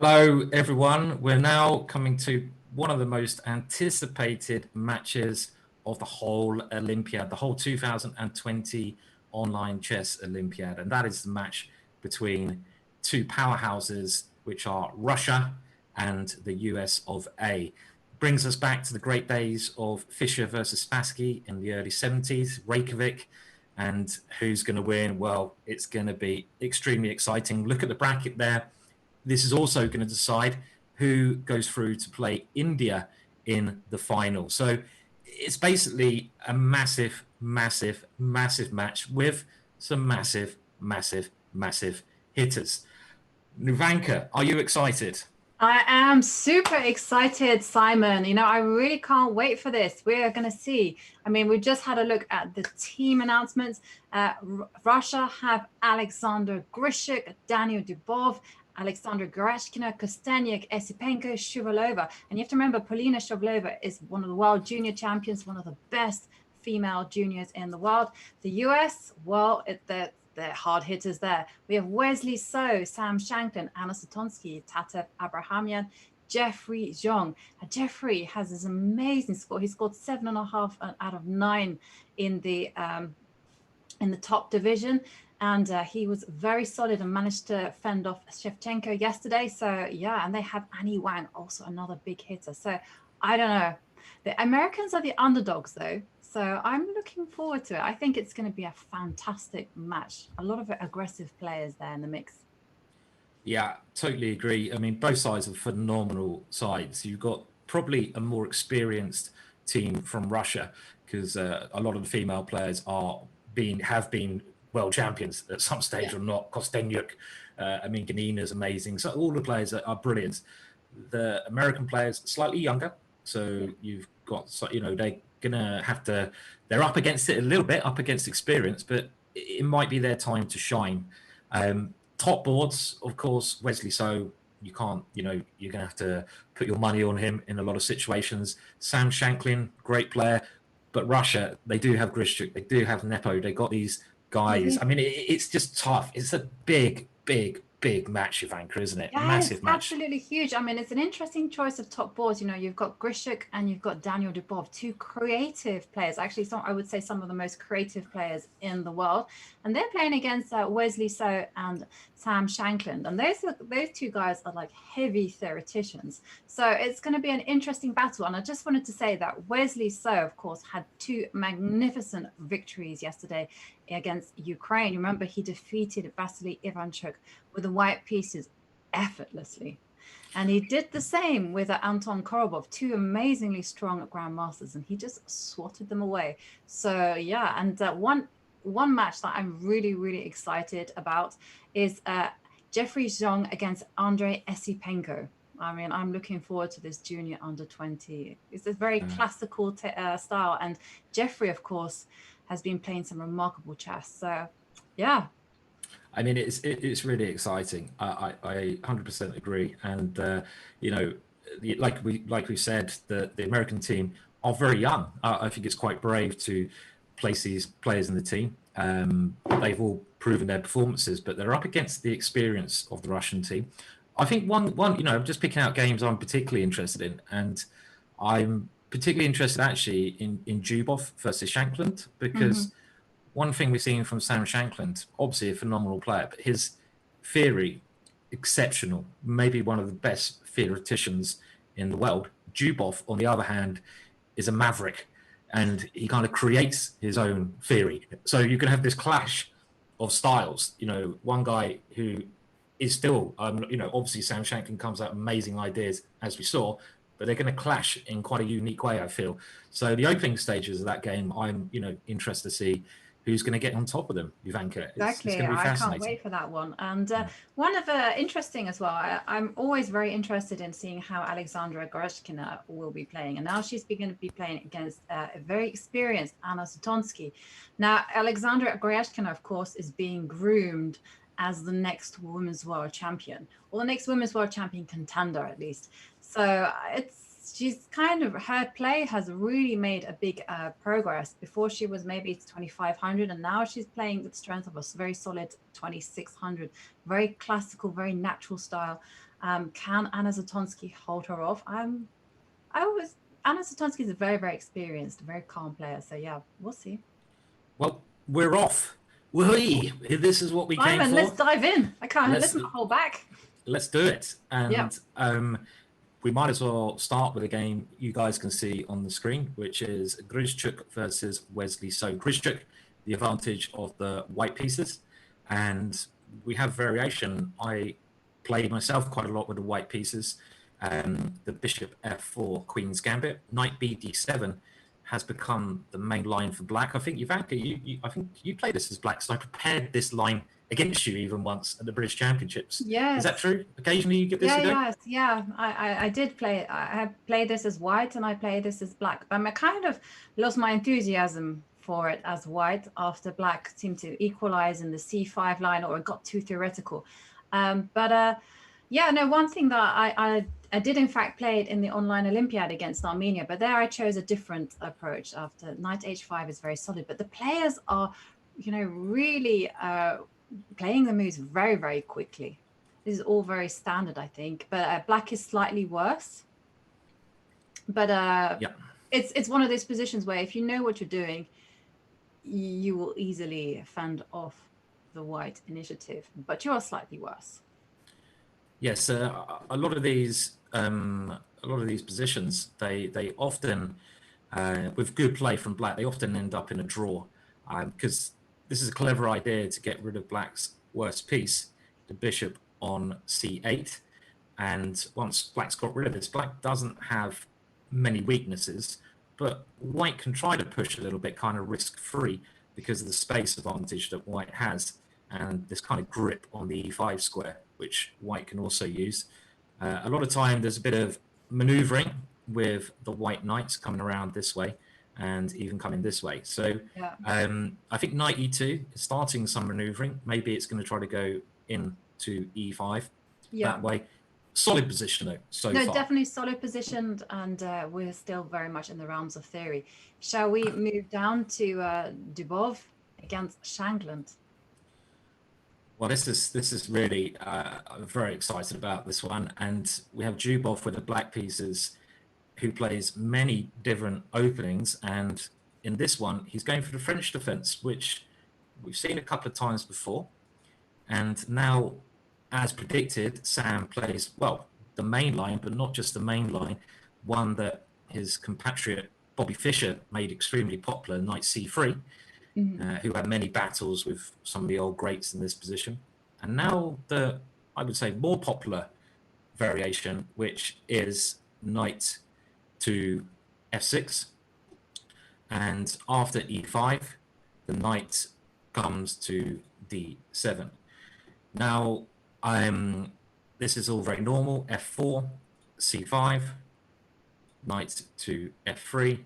Hello, everyone. We're now coming to one of the most anticipated matches of the whole Olympiad, the whole 2020 online chess Olympiad. And that is the match between two powerhouses, which are Russia and the US of A. Brings us back to the great days of Fischer versus Spassky in the early 70s, Reykjavik. And who's going to win? Well, it's going to be extremely exciting. Look at the bracket there. This is also going to decide who goes through to play India in the final. So it's basically a massive, massive, massive match with some massive, massive, massive hitters. Jovanka, are you excited? I am super excited, Simon. I really can't wait for this. We're going to see. We just had a look at the team announcements. Russia have Alexander Grischuk, Daniel Dubov, Alexander Goryachkina, Kosteniuk, Esipenko, Shuvalova. And you have to remember, Polina Shuvalova is one of the world junior champions, one of the best female juniors in the world. The US, well, they're hard hitters there. We have Wesley So, Sam Shankland, Anna Zatonsky, Tatev Abrahamyan, Jeffrey Xiong. Jeffrey has this amazing score. He scored 7.5 out of 9 in the top division. And he was very solid and managed to fend off Shevchenko yesterday. So, yeah, and they have Annie Wang, also another big hitter. So, I don't know. The Americans are the underdogs, though. So, I'm looking forward to it. I think it's going to be a fantastic match. A lot of aggressive players there in the mix. Yeah, totally agree. Both sides are phenomenal sides. You've got probably a more experienced team from Russia because a lot of the female players have been world champions at some stage or not. Kosteniuk, Ganina is amazing. So all the players are brilliant. The American players slightly younger, so you've got they're gonna have to. They're up against it a little bit, up against experience, but it might be their time to shine. Top boards, of course, Wesley So. You can't, you're gonna have to put your money on him in a lot of situations. Sam Shankland, great player. But Russia, they do have Grischuk, they do have Nepo, they got these guys. It's just tough. It's a big, big, big match, Jovanka, isn't it? Yeah, Massive match. Absolutely huge. It's an interesting choice of top boards. You've got Grischuk and you've got Daniel Dubov, two creative players. Actually, I would say some of the most creative players in the world. And they're playing against Wesley So and Sam Shankland. And those two guys are like heavy theoreticians. So it's going to be an interesting battle. And I just wanted to say that Wesley So, of course, had two magnificent victories yesterday against Ukraine. Remember, he defeated Vasily Ivanchuk with the white pieces effortlessly. And he did the same with Anton Korobov, two amazingly strong grandmasters, and he just swatted them away. So, yeah, and one match that I'm really, really excited about is Jeffrey Xiong against Andrei Esipenko. I'm looking forward to this junior under 20. It's a very classical style. And Jeffrey, of course, has been playing some remarkable chess. So, yeah. It's really exciting. I 100% agree. And, like we said, the American team are very young. I think it's quite brave to place these players in the team. They've all proven their performances, but they're up against the experience of the Russian team. I think one, I'm just picking out games I'm particularly interested in, and I'm particularly interested actually in Dubov versus Shankland because one thing we've seen from Sam Shankland, obviously a phenomenal player, but his theory, exceptional, maybe one of the best theoreticians in the world. Dubov, on the other hand, is a maverick, and he kind of creates his own theory. So you can have this clash of styles. One guy who is still, obviously Sam Shankland comes out with amazing ideas, as we saw, but they're going to clash in quite a unique way, I feel. So the opening stages of that game, I'm, interested to see who's going to get on top of them, Jovanka. Exactly. It's going to be fascinating. I can't wait for that one. And one of interesting as well, I'm always very interested in seeing how Alexandra Goryachkina will be playing. And now she's going to be playing against a very experienced Anna Zatonsky. Now, Alexandra Goryachkina, of course, is being groomed as the next women's world champion, or the next women's world champion contender, at least. So it's she's kind of, her play has really made a big progress. Before she was maybe 2,500, and now she's playing with the strength of a very solid 2,600. Very classical, very natural style. Can Anna Zatonsky hold her off? Anna Zatonsky is a very, very experienced, very calm player. So yeah, we'll see. Well, we're off. This is what we came for. Let's dive in. Let's not hold back. Let's do it. And we might as well start with a game you guys can see on the screen, which is Grischuk versus Wesley. So Grischuk, the advantage of the white pieces. And we have variation. I played myself quite a lot with the white pieces. The bishop f4, queen's gambit, knight bd7 has become the main line for black. I think Jovanka, I think you played this as black, so I prepared this line against you even once at the British Championships. Yes. Is that true? Occasionally you get this a go? Yes, yeah. I did play. I have played this as white and I played this as black. But I kind of lost my enthusiasm for it as white after black seemed to equalize in the c5 line, or it got too theoretical. Yeah, no, one thing that I did in fact play it in the online Olympiad against Armenia, but there I chose a different approach. After knight h5 is very solid, but the players are, really playing the moves very, very quickly. This is all very standard, I think, but black is slightly worse. But it's one of those positions where if you know what you're doing, you will easily fend off the white initiative, but you are slightly worse. Yes, a lot of these positions, they often, with good play from black, they often end up in a draw, because this is a clever idea to get rid of black's worst piece, the bishop on c8. And once black's got rid of this, black doesn't have many weaknesses, but white can try to push a little bit, kind of risk-free, because of the space advantage that white has, and this kind of grip on the e5 square, which white can also use. A lot of time there's a bit of maneuvering with the white knights coming around this way and even coming this way. So I think knight e2 is starting some maneuvering. Maybe it's going to try to go into e5 that way. Solid position though, so far. Definitely solid positioned, and we're still very much in the realms of theory. Shall we move down to Dubov against Shankland? Well, this is really, I'm very excited about this one. And we have Dubov with the black pieces, who plays many different openings. And in this one, he's going for the French defense, which we've seen a couple of times before. And now, as predicted, Sam plays, well, the main line, but not just the main line, one that his compatriot Bobby Fischer made extremely popular, knight c3. Who had many battles with some of the old greats in this position. And now the, I would say, more popular variation, which is knight to f6. And after e5, the knight comes to d7. Now, this is all very normal. f4, c5, knight to f3.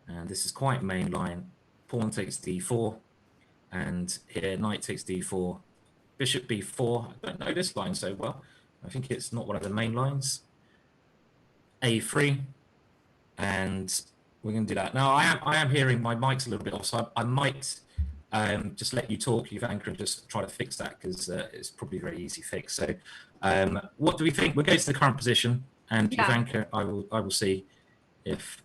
And this is quite mainline. Pawn takes d4, and here knight takes d4, bishop b4. I don't know this line so well. I think it's not one of the main lines. a3, and we're going to do that. Now, I am hearing my mic's a little bit off, so I might just let you talk, Jovanka, and just try to fix that, because it's probably a very easy fix. So what do we think? We'll go to the current position, and Jovanka, I will see if...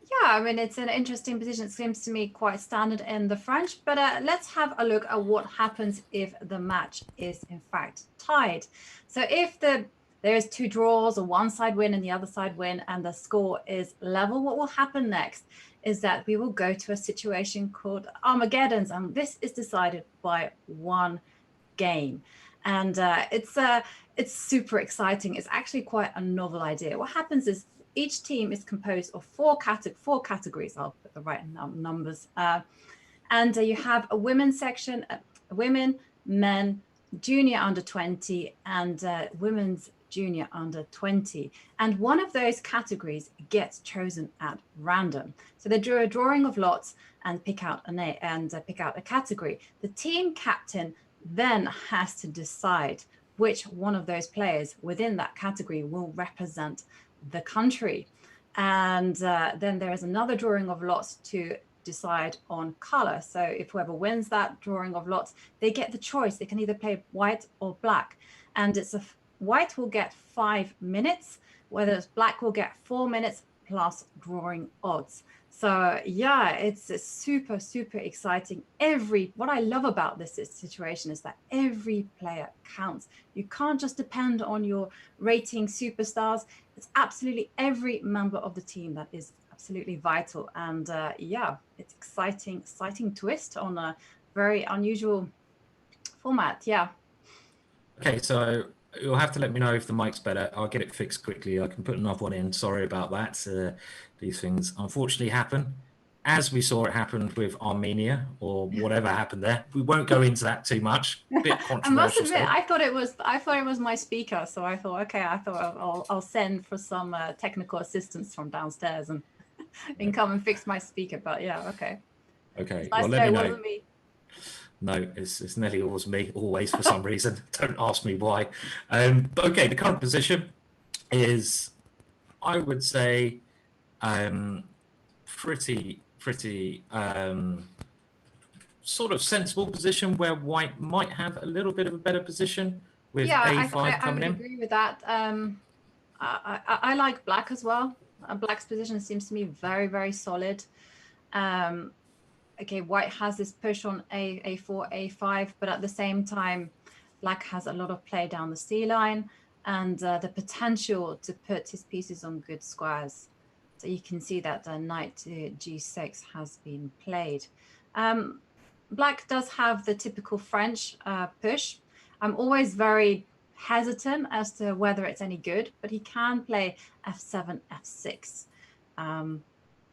Yeah, I mean, it's an interesting position. It seems to me quite standard in the French, but let's have a look at what happens if the match is in fact tied. So if there's two draws, or one side win and the other side win, and the score is level, what will happen next is that we will go to a situation called Armageddon's, and this is decided by one game. And it's super exciting. It's actually quite a novel idea. What happens is each team is composed of four categories. I'll put the right numbers. And you have a women's section, women, men, junior under 20, and women's junior under 20. And one of those categories gets chosen at random. So they do a drawing of lots and pick out a category. The team captain then has to decide which one of those players within that category will represent the country. And then there is another drawing of lots to decide on color. So if whoever wins that drawing of lots, they get the choice. They can either play white or black. And it's white will get 5 minutes, whereas black will get 4 minutes plus drawing odds. So yeah, it's super, super exciting. What I love about this situation is that every player counts. You can't just depend on your rating superstars. It's absolutely every member of the team that is absolutely vital. And yeah, it's exciting twist on a very unusual format. Yeah. Okay, so you'll have to let me know if the mic's better. I'll get it fixed quickly. I can put another one in. Sorry about that. These things unfortunately happen, as we saw it happen with Armenia or whatever happened there. We won't go into that too much. Bit controversial. I must admit, I thought it was my speaker. So I thought, okay, I'll send for some technical assistance from downstairs and come and fix my speaker. But yeah, okay. Okay. Nice, well, let me know. It wasn't me. No, it's nearly always me, always, for some reason. Don't ask me why. But okay, the current position is, I would say, pretty sort of sensible position where white might have a little bit of a better position with A5 coming in. I would agree with that. I like black as well. Black's position seems to me very, very solid. Okay, white has this push on A4, A5, but at the same time, black has a lot of play down the C line and the potential to put his pieces on good squares. So you can see that the knight to G6 has been played. Black does have the typical French push. I'm always very hesitant as to whether it's any good, but he can play F7, F6.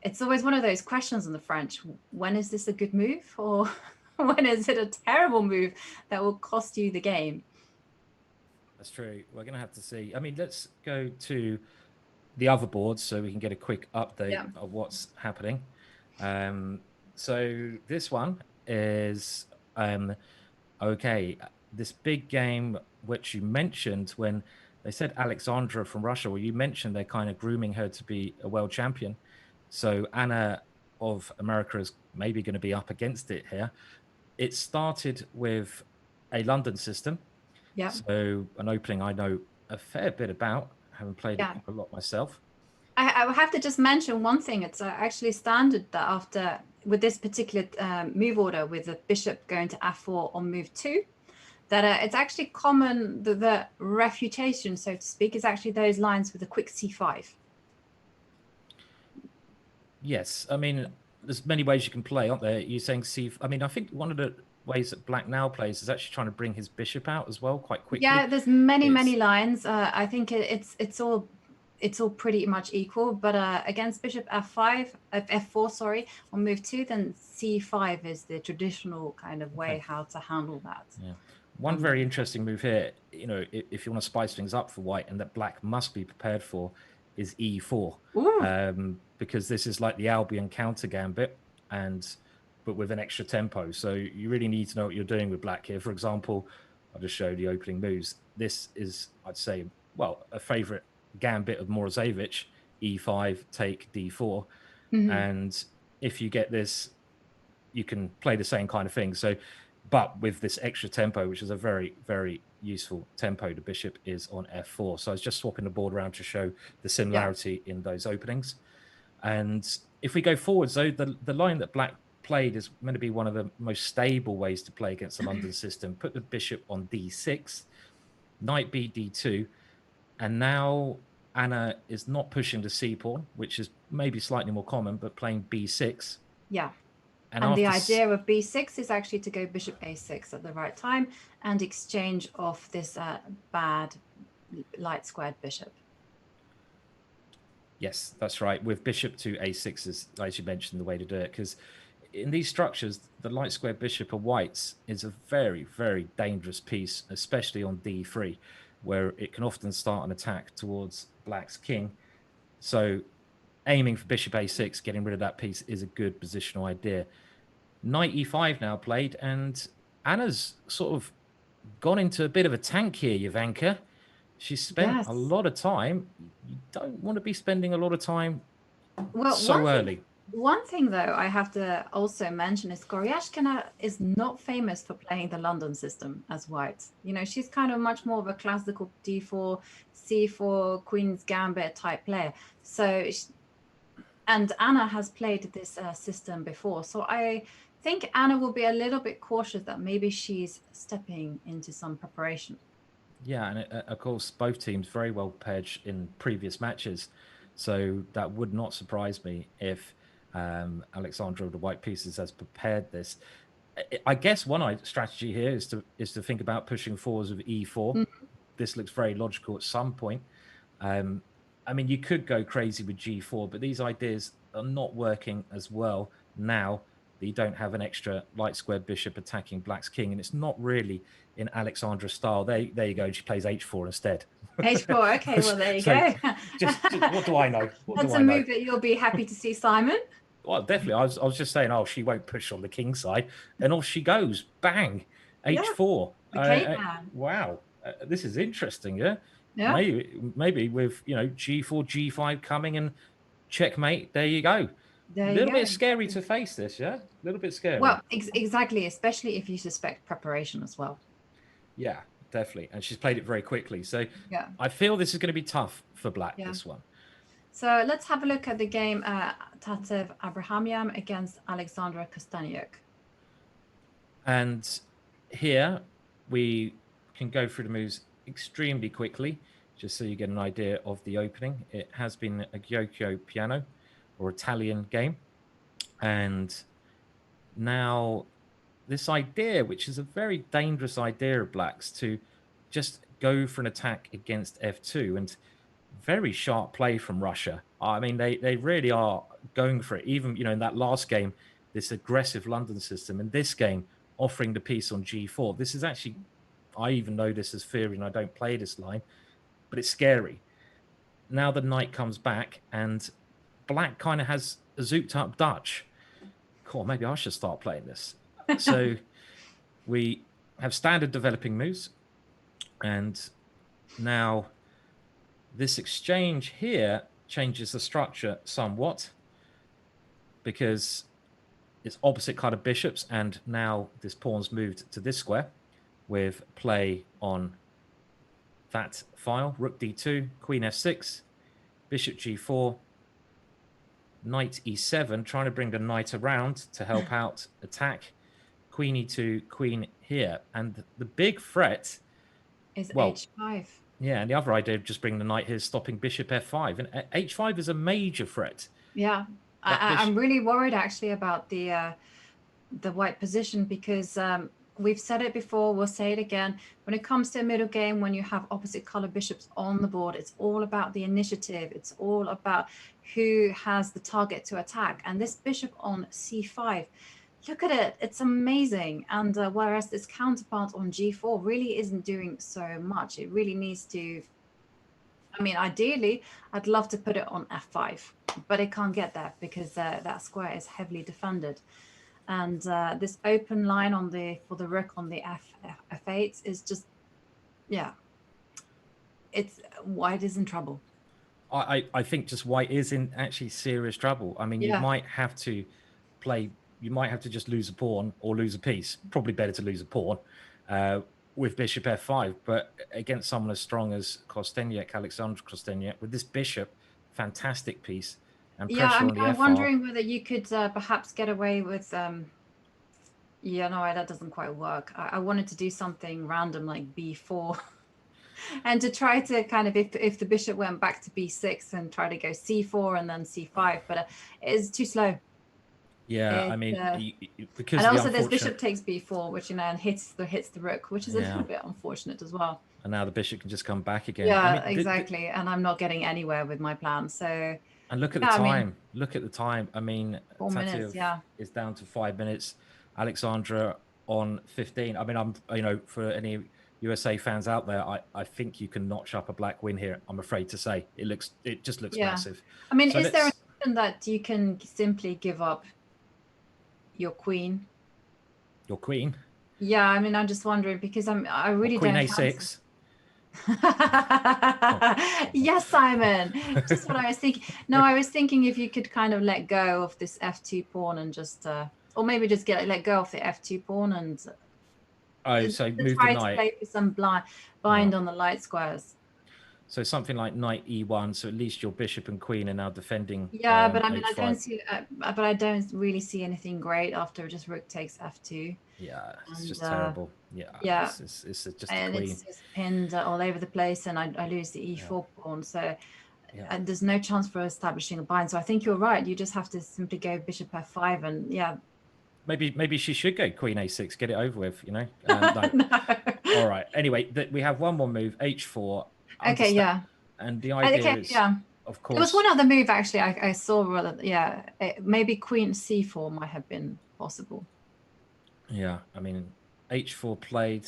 It's always one of those questions in the French. When is this a good move, or when is it a terrible move that will cost you the game? That's true. We're going to have to see. I mean, let's go to the other boards so we can get a quick update of what's happening. So this one is, okay, this big game which you mentioned when they said Alexandra from Russia, well, you mentioned they're kind of grooming her to be a world champion. So Anna of America is maybe going to be up against it here. It started with a London system. Yeah. So an opening I know a fair bit about, having played it a lot myself. I have to just mention one thing. It's actually standard that after, with this particular move order, with the bishop going to F4 on move 2, that it's actually common, the refutation, so to speak, is actually those lines with a quick C5. Yes, I mean, there's many ways you can play, aren't there? You're saying C. I mean, I think one of the ways that black now plays is actually trying to bring his bishop out as well quite quickly. Yeah, there's many lines. I think it's all pretty much equal. But against bishop F4, sorry, on move 2, then C5 is the traditional kind of way how to handle that. Yeah. One very interesting move here, you know, if you want to spice things up for white and that black must be prepared for, is E4. Because this is like the Albion counter gambit, but with an extra tempo. So you really need to know what you're doing with black here. For example, I'll just show the opening moves. This is, I'd say, well, a favorite gambit of Morozevich, E5, take D4. And if you get this, you can play the same kind of thing. So, but with this extra tempo, which is a very, very useful tempo, the bishop is on F4. So I was just swapping the board around to show the similarity in those openings. And if we go forwards, though, the line that black played is meant to be one of the most stable ways to play against the London system. Put the bishop on D6, knight B, D2, and now Anna is not pushing the C pawn, which is maybe slightly more common, but playing B6. Yeah. And the idea of B6 is actually to go bishop A6 at the right time and exchange off this bad light squared bishop. Yes, that's right. With bishop to A6 is, as you mentioned, the way to do it. Because in these structures, the light square bishop of whites is a very, very dangerous piece, especially on D3, where it can often start an attack towards black's king. So aiming for bishop A6, getting rid of that piece is a good positional idea. Knight E5 now played, and Anna's sort of gone into a bit of a tank here, Jovanka. She spent a lot of time. You don't want to be spending a lot of time so early. One thing, though, I have to also mention is Goryachkina is not famous for playing the London system as white. You know, she's kind of much more of a classical D4, C4, Queen's Gambit type player. So, and Anna has played this system before. So I think Anna will be a little bit cautious that maybe she's stepping into some preparation. Yeah, and of course, both teams very well prepared in previous matches. So that would not surprise me if Alexandra of the White Pieces has prepared this. I guess one strategy here is to think about pushing forwards with E4. This looks very logical at some point. I mean, you could go crazy with G4, but these ideas are not working as well now that you don't have an extra light square bishop attacking Black's king, and it's not really in Alexandra's style. There you go. She plays H4 instead. H4. Okay, well there you go. just what do I know? That's a move that you'll be happy to see, Simon. Well, definitely. I was just saying, she won't push on the king side, and off she goes. Bang, H4. Wow, this is interesting. Yeah. Maybe with G4, G5 coming and checkmate. There you go. A little bit scary to face this, yeah? A little bit scary. Well, exactly, especially if you suspect preparation as well. Yeah, definitely. And she's played it very quickly. So I feel this is going to be tough for Black, this one. So let's have a look at the game Tatev Abrahamyan against Alexandra Kosteniuk. And here we can go through the moves extremely quickly, just so you get an idea of the opening. It has been a Gyokyo piano or Italian game. And now this idea, which is a very dangerous idea of Black's, to just go for an attack against F2, and very sharp play from Russia. I mean, they really are going for it. Even, in that last game, this aggressive London system, and this game offering the piece on G4. This is actually, I even know this as theory and I don't play this line, but it's scary. Now the knight comes back and Black kind of has a zooped up Dutch. Cool, maybe I should start playing this. So we have standard developing moves. And now this exchange here changes the structure somewhat because it's opposite kind of bishops. And now this pawn's moved to this square with play on that file. Rook D2, Queen F6, Bishop G4, Knight E7, trying to bring the knight around to help out attack. Queen E2, Queen here. And the big threat is H5. Yeah, and the other idea of just bringing the knight here is stopping Bishop F5. And H5 is a major threat. Yeah, I'm really worried actually about the white position because we've said it before, we'll say it again. When it comes to a middle game, when you have opposite color bishops on the board, it's all about the initiative. It's all about who has the target to attack. And this bishop on C5, look at it. It's amazing. And whereas this counterpart on G4 really isn't doing so much. It really needs to, I mean, ideally, I'd love to put it on F5, but it can't get there because that square is heavily defended. And this open line for the rook on the F8 is just, white is in trouble. I think just white is in actually serious trouble. I mean, you might have to just lose a pawn or lose a piece. Probably better to lose a pawn with Bishop F5. But against someone as strong as Kosteniuk, Alexandra Kosteniuk, with this bishop, fantastic piece. And I'm wondering whether you could perhaps get away with no, that doesn't quite work. I wanted to do something random like B4 and to try to kind of, if the bishop went back to B6 and try to go C4 and then C5, but it's too slow. Yeah, I mean, because and also this bishop takes B4, which and hits the rook, which is a little bit unfortunate as well. And now the bishop can just come back again. Yeah, I mean, exactly. And I'm not getting anywhere with my plan. So. And look at the time. Look at the time. I mean, 4 minutes, is down to 5 minutes. Alexandra on 15. I mean, for any USA fans out there, I think you can notch up a Black win here. I'm afraid to say it just looks massive. I mean, is there an option that you can simply give up your queen? Your queen? Yeah, I mean, I'm just wondering because I really Queen don't. A6. Yes, Simon. Just what I was thinking. No, I was thinking if you could kind of let go of this f2 pawn and just, or maybe just let go of the f2 pawn and So move the try to knight. play for some bind on the light squares. So something like knight e1. So at least your bishop and queen are now defending. Yeah, but I mean, h5. I don't see, but I don't really see anything great after just rook takes f2. Yeah, it's just terrible. Yeah, yeah, it's just and a queen. it's just pinned all over the place, and I lose the e4 pawn. So and there's no chance for establishing a bind. So I think you're right. You just have to simply go bishop f5, and yeah. Maybe she should go queen a6, get it over with. No. All right. Anyway, we have one more move, h4. Okay, yeah. And the idea is, of course, there was one other move actually I saw. Maybe queen c4 might have been possible. Yeah, I mean, h4 played.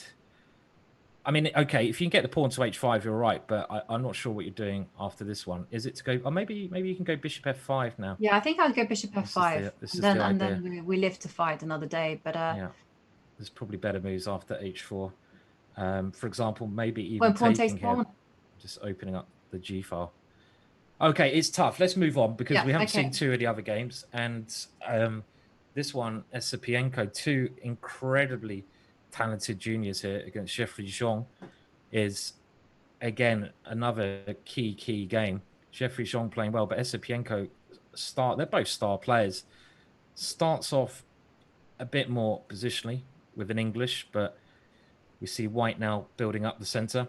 I mean, okay, if you can get the pawn to h5, you're right, but I'm not sure what you're doing after this one. Is it to go? Or maybe you can go bishop f5 now. Yeah, I think I'd go bishop f5. And then we live to fight another day. But yeah, there's probably better moves after h4. For example, maybe even when pawn taking takes pawn. here, just opening up the g file. Okay, it's tough. Let's move on because we haven't seen two of the other games, and this one, Esipenko, two incredibly talented juniors here against Xiong, is again another key game. Xiong playing well, but Esipenko they're both star players. Starts off a bit more positionally with an English, but we see white now building up the center,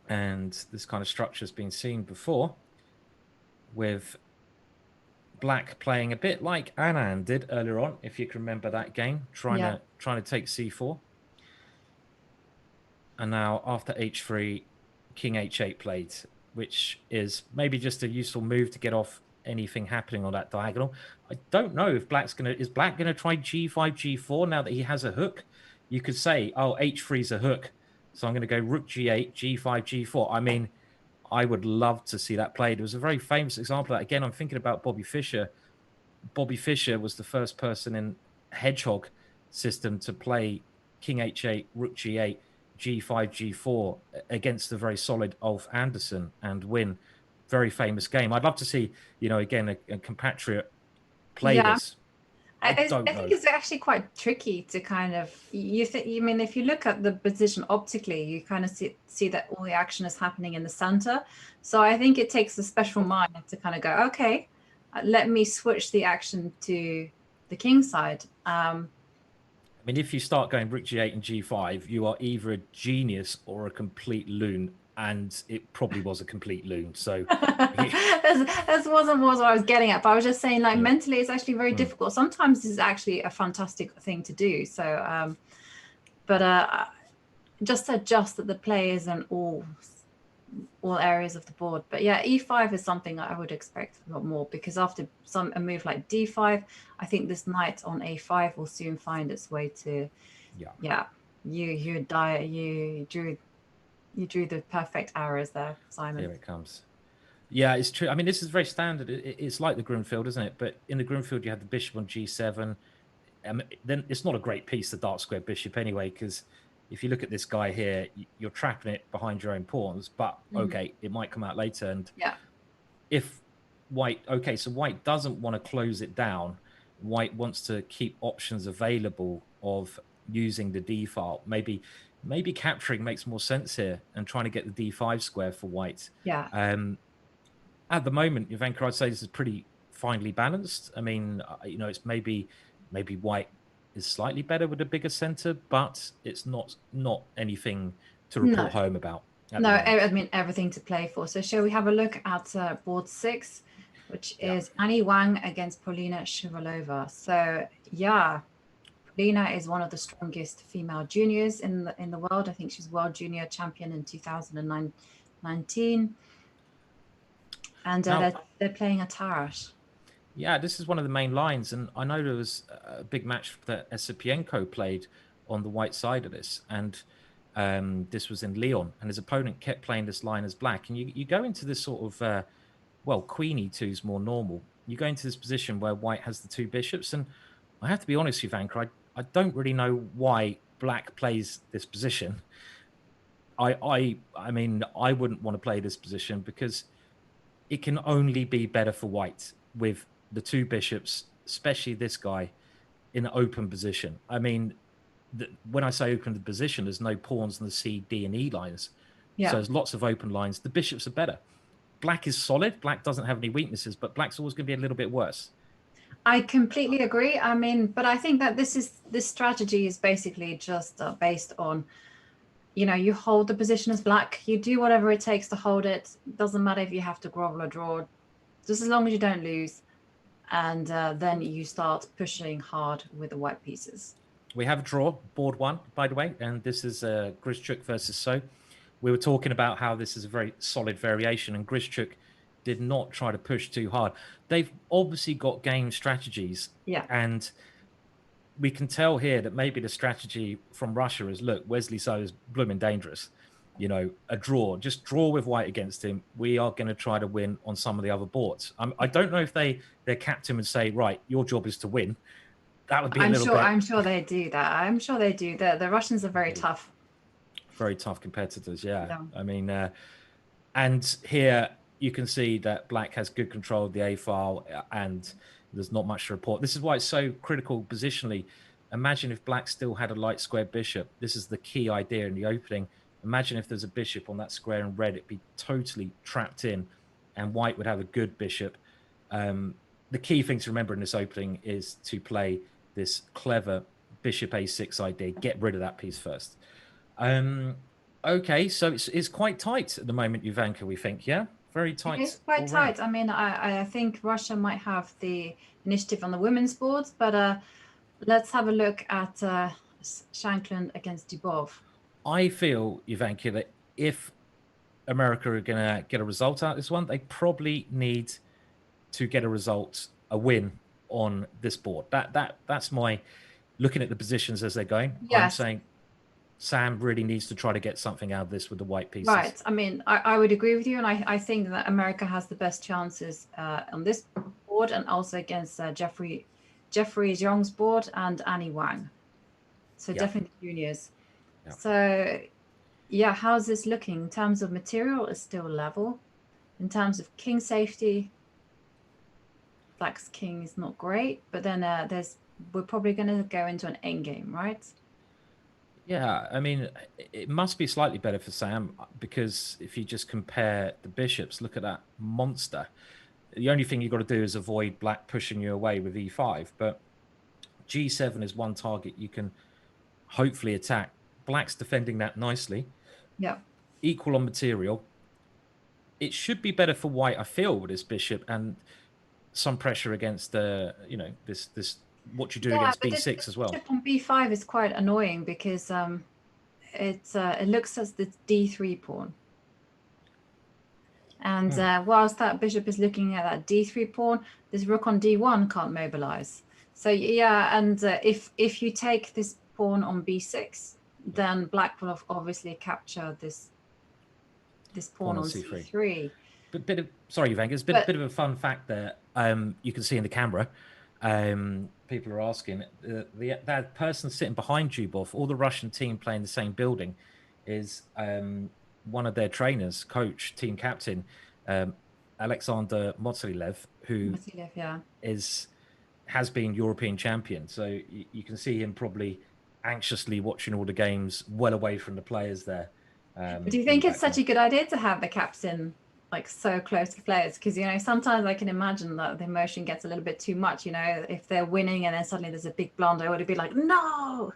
and this kind of structure has been seen before with black playing a bit like Anand did earlier on, if you can remember that game, trying to take c4. And now after h3, king h8 played, which is maybe just a useful move to get off anything happening on that diagonal. I don't know if is black gonna try g5, g4 now that he has a hook? You could say, oh, h3 is a hook, so I'm going to go rook g8, g5, g4. I mean, I would love to see that played. It was a very famous example of that. Again, I'm thinking about Bobby Fischer. Bobby Fischer was the first person in Hedgehog system to play king h8, rook g8, g5, g4 against the very solid Ulf Andersson and win. Very famous game. I'd love to see, again, a compatriot play this. I think it's actually quite tricky to kind of if you look at the position optically, you kind of see that all the action is happening in the center. So I think it takes a special mind to kind of go, okay, let me switch the action to the king side. I mean, if you start going rook g8 and g5, you are either a genius or a complete loon. And it probably was a complete loon. So that wasn't what I was getting at, but I was just saying, mentally, it's actually very difficult. Sometimes this is actually a fantastic thing to do. So, just to adjust that the play is in all areas of the board. But yeah, e5 is something I would expect a lot more, because after a move like d5, I think this knight on a5 will soon find its way to. You drew the perfect arrows there, Simon. Here it comes. Yeah, it's true. I mean, this is very standard. It's like the Grunfeld, isn't it? But in the Grunfeld, you have the bishop on g7. Then it's not a great piece, the dark square bishop, anyway, because if you look at this guy here, you're trapping it behind your own pawns. But, okay, it might come out later. And if white... Okay, so white doesn't want to close it down. White wants to keep options available of using the d file. Maybe capturing makes more sense here and trying to get the d5 square for white. Yeah. At the moment, Jovanka, I'd say this is pretty finely balanced. I mean, it's maybe white is slightly better with a bigger center, but it's not anything to report home about. No, I mean, everything to play for. So shall we have a look at board 6, which is Annie Wang against Polina Shuvalova. So, Polina is one of the strongest female juniors in the world. I think she's world junior champion in 2019. And they're playing a Tarrasch. Yeah, this is one of the main lines. And I know there was a big match that Esipenko played on the white side of this. And this was in Lyon. And his opponent kept playing this line as black. And you go into this sort of, queen e2 is more normal. You go into this position where white has the two bishops. And I have to be honest, Jovanka, I don't really know why black plays this position. I mean, I wouldn't want to play this position because it can only be better for white with the two bishops, especially this guy in an open position. I mean, when I say open position, there's no pawns in the C, D, and E lines. Yeah. So there's lots of open lines. The bishops are better. Black is solid. Black doesn't have any weaknesses, but black's always going to be a little bit worse. I completely agree. I mean, but I think that this strategy is basically just based on, you know, you hold the position as black, you do whatever it takes to hold it. Doesn't matter if you have to grovel or draw, just as long as you don't lose. And then you start pushing hard with the white pieces. We have a draw, board one, by the way, and this is Grischuk versus So. We were talking about how this is a very solid variation, and Grischuk did not try to push too hard. They've obviously got game strategies, Yeah. And we can tell here that maybe the strategy from Russia is, look, Wesley So is blooming dangerous. You know, a draw, just draw with white against him. We are going to try to win on some of the other boards. I don't know if their captain would say, right, your job is to win. That would be I'm sure they do that. I'm sure they do. The Russians are very tough. Very tough competitors, yeah. I mean, and here you can see that black has good control of the A file, and there's not much to report. This is why it's so critical positionally. Imagine if black still had a light square bishop. This is the key idea in the opening. Imagine if there's a bishop on that square in red, it'd be totally trapped in, and white would have a good bishop. The key thing to remember in this opening is to play this clever bishop A6 idea. Get rid of that piece first. Okay, so it's quite tight at the moment, Jovanka, we think, yeah? Very tight. It's quite tight. I mean, I think Russia might have the initiative on the women's boards, but let's have a look at Shankland against Dubov. I feel, Jovanka, that if America are going to get a result out of this one, they probably need to get a win on this board. That's my looking at the positions as they're going. Yes. I'm saying Sam really needs to try to get something out of this with the white pieces. Right. I mean, I would agree with you, and I think that America has the best chances on this board and also against Jeffrey Xiong's board and Annie Wang. So definitely juniors. Yeah. So yeah, how's this looking in terms of material? Is still level. In terms of king safety, black's king is not great, but then we're probably going to go into an endgame, right? Yeah, I mean, it must be slightly better for Sam because if you just compare the bishops, look at that monster. The only thing you've got to do is avoid black pushing you away with e5, but g7 is one target you can hopefully attack. Black's defending that nicely. Yeah. Equal on material. It should be better for white, I feel, with this bishop and some pressure against this what you do against b6 as well. On b5 is quite annoying because it looks as the d3 pawn, and whilst that bishop is looking at that d3 pawn, this rook on d1 can't mobilize. So yeah, and if you take this pawn on b6, then black will obviously capture this pawn on c3. Sorry, Wang, it's a bit of a fun fact there. You can see in the camera. People are asking, that person sitting behind Dubov, all the Russian team playing the same building, is one of their trainers, coach, team captain, Alexander Motsilev, who has been European champion. So you can see him probably anxiously watching all the games, well away from the players there. Do you think it's such a good idea to have the captain like so close to players? Because sometimes I can imagine that the emotion gets a little bit too much. If they're winning and then suddenly there's a big blunder, it would be like, no.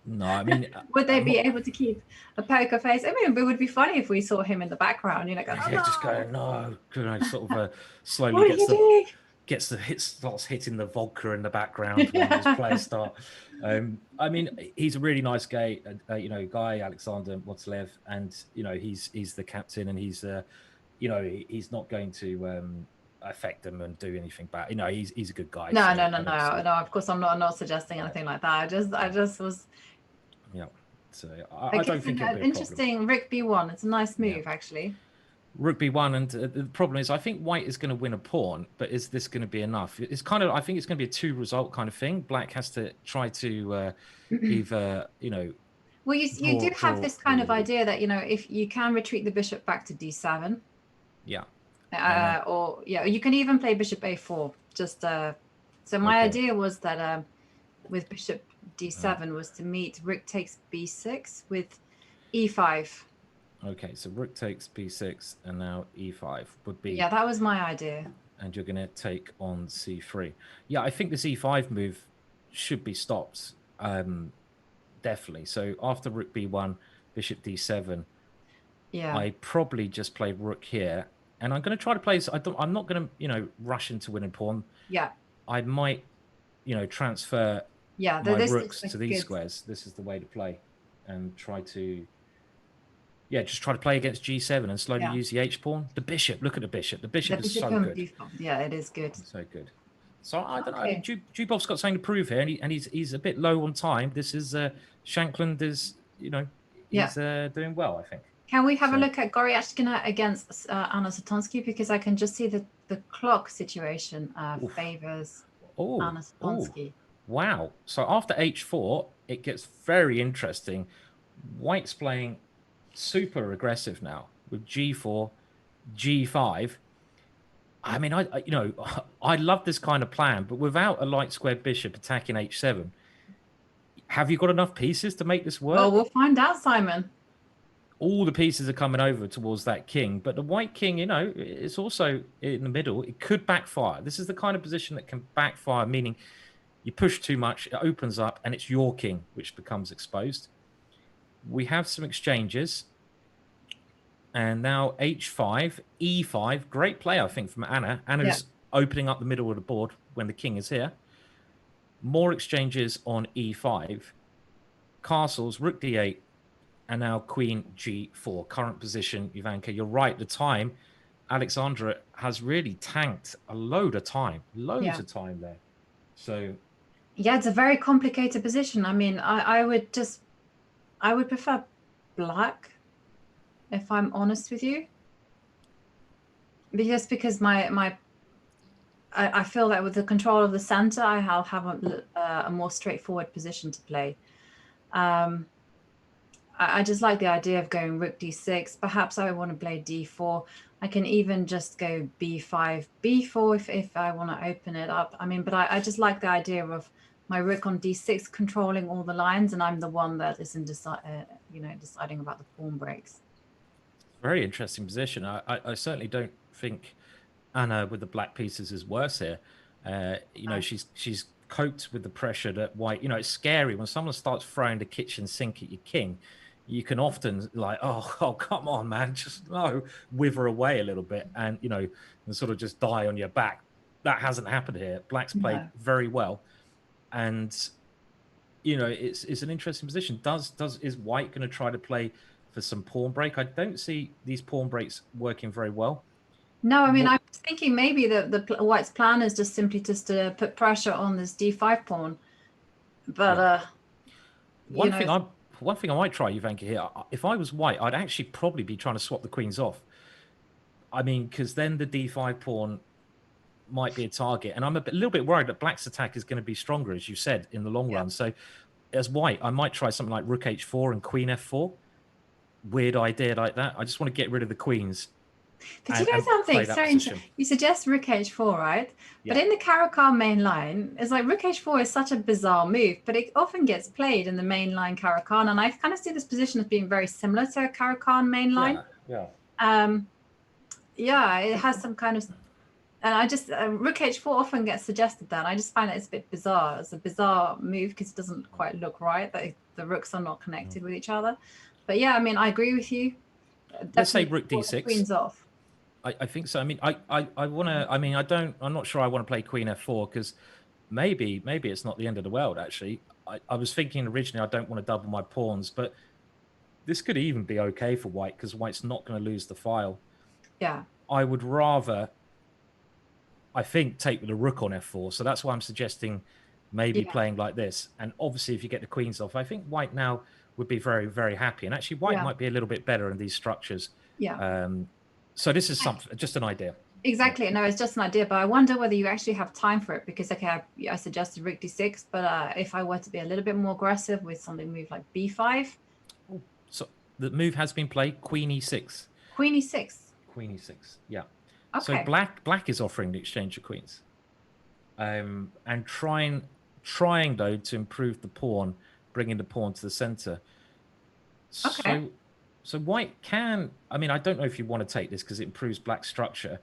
No, I mean, would they be able to keep a poker face? I mean, it would be funny if we saw him in the background, going, oh, no. Just going, no. Sort of slowly starts hitting the vodka in the background when his players start. I mean, he's a really nice guy, guy, Alexander Motsilev, and he's the captain, and he's he's not going to affect them and do anything bad. He's a good guy. No. Of course, I'm not suggesting anything like that. I just was. Yeah. So I don't think it'll be a interesting. Rook b1. It's a nice move, actually. Rook b1, and the problem is I think white is going to win a pawn, but is this going to be enough? It's kind of, I think it's going to be a 2-result kind of thing. Black has to try to either Well, you do have this kind of draw. idea that, you know, if you can retreat the bishop back to d7. Yeah. Or yeah, you can even play bishop a4. Just so my idea was that with bishop d7 was to meet rook takes b6 with e5. Okay, so rook takes b6 and now e5 would be... Yeah, that was my idea. And you're going to take on c3. Yeah, I think this e5 move should be stopped. Definitely. So after rook b1, bishop d7, yeah, I probably just play rook here. And I'm going to try to play... I'm not going to, you know, rush into winning pawn. Yeah. I might, you know, transfer my rooks to these squares. This is the way to play. And try to... Yeah, just try to play against g7 and slowly use the h-pawn. The bishop, look at the bishop. The bishop is so good. Yeah, it is good. So good. So I don't know. Dubov's got something to prove here, and he's a bit low on time. This is Shankland is, you know, he's doing well, I think. Can we have a look at Goryachkina against Anna Zatonsky, because I can just see the clock situation favors Anna Zatonsky. Wow. So after h4, it gets very interesting. White's playing super aggressive now with g4, g5. I mean, you know, I love this kind of plan, but without a light squared bishop attacking h7, have you got enough pieces to make this work? Well, we'll find out, Simon. All the pieces are coming over towards that king, but the white king, you know, it's also in the middle. It could backfire. This is the kind of position that can backfire, meaning you push too much, it opens up, and it's your king which becomes exposed. We have some exchanges. And now h5, e5. Great play, I think, from Anna. Anna's opening up the middle of the board when the king is here. More exchanges on e5. Castles, rook d8, and now queen g4. Current position, Jovanka. You're right, the time. Alexandra has really tanked a load of time. Loads of time there. So... Yeah, it's a very complicated position. I mean, I would prefer black, if I'm honest with you, because I feel that with the control of the center, I'll have a more straightforward position to play. I just like the idea of going rook d6. Perhaps I want to play d4. I can even just go b5, b4 if I want to open it up. I mean, but I just like the idea of my rook on d6 controlling all the lines, and I'm the one that is deciding about the pawn breaks. Very interesting position. I certainly don't think Anna with the black pieces is worse here. You know, she's coped with the pressure that white, you know, it's scary when someone starts throwing the kitchen sink at your king. You can often like, oh, come on, man, just wither away a little bit and, you know, and sort of just die on your back. That hasn't happened here. Black's played very well. And, you know, it's an interesting position. Is white going to try to play for some pawn break? I don't see these pawn breaks working very well. No, I mean, I was thinking maybe the white's plan is just simply to put pressure on this d5 pawn. But one thing I might try, Jovanka, here, if I was white, I'd actually probably be trying to swap the queens off. I mean, because then the d5 pawn might be a target. And I'm a little bit worried that black's attack is going to be stronger, as you said, in the long run. So as white, I might try something like rook h4 and queen f4. Weird idea like that. I just want to get rid of the queens. But you know something? So you suggest rook h4, right? Yeah. But in the Caro-Kann main line, it's like rook h4 is such a bizarre move, but it often gets played in the main line Caro-Kann, and I kind of see this position as being very similar to a Caro-Kann main line. Yeah, it has some kind of, and I just rook h4 often gets suggested that. And I just find that it's a bit bizarre. It's a bizarre move because it doesn't quite look right. That the rooks are not connected with each other. But yeah, I mean, I agree with you. Let's say rook d6. Queens off. I think so. I mean, I want to. I mean, I'm not sure I want to play queen f4 because maybe it's not the end of the world. Actually, I was thinking originally I don't want to double my pawns, but this could even be okay for white because white's not going to lose the file. Yeah. I would rather, I think, take the rook on f4. So that's why I'm suggesting maybe playing like this. And obviously, if you get the queens off, I think white now would be very, very happy. And actually, white might be a little bit better in these structures. Yeah. So this is just an idea. Exactly. No, it's just an idea. But I wonder whether you actually have time for it because, okay, I suggested rook d6. But if I were to be a little bit more aggressive with something move like b5, So the move has been played. Queen e6. Queen e6. Queen e6. Yeah. So Okay. black is offering the exchange of queens, and trying though to improve the pawn, bringing the pawn to the center. Okay. So white can. I mean, I don't know if you want to take this because it improves black's structure.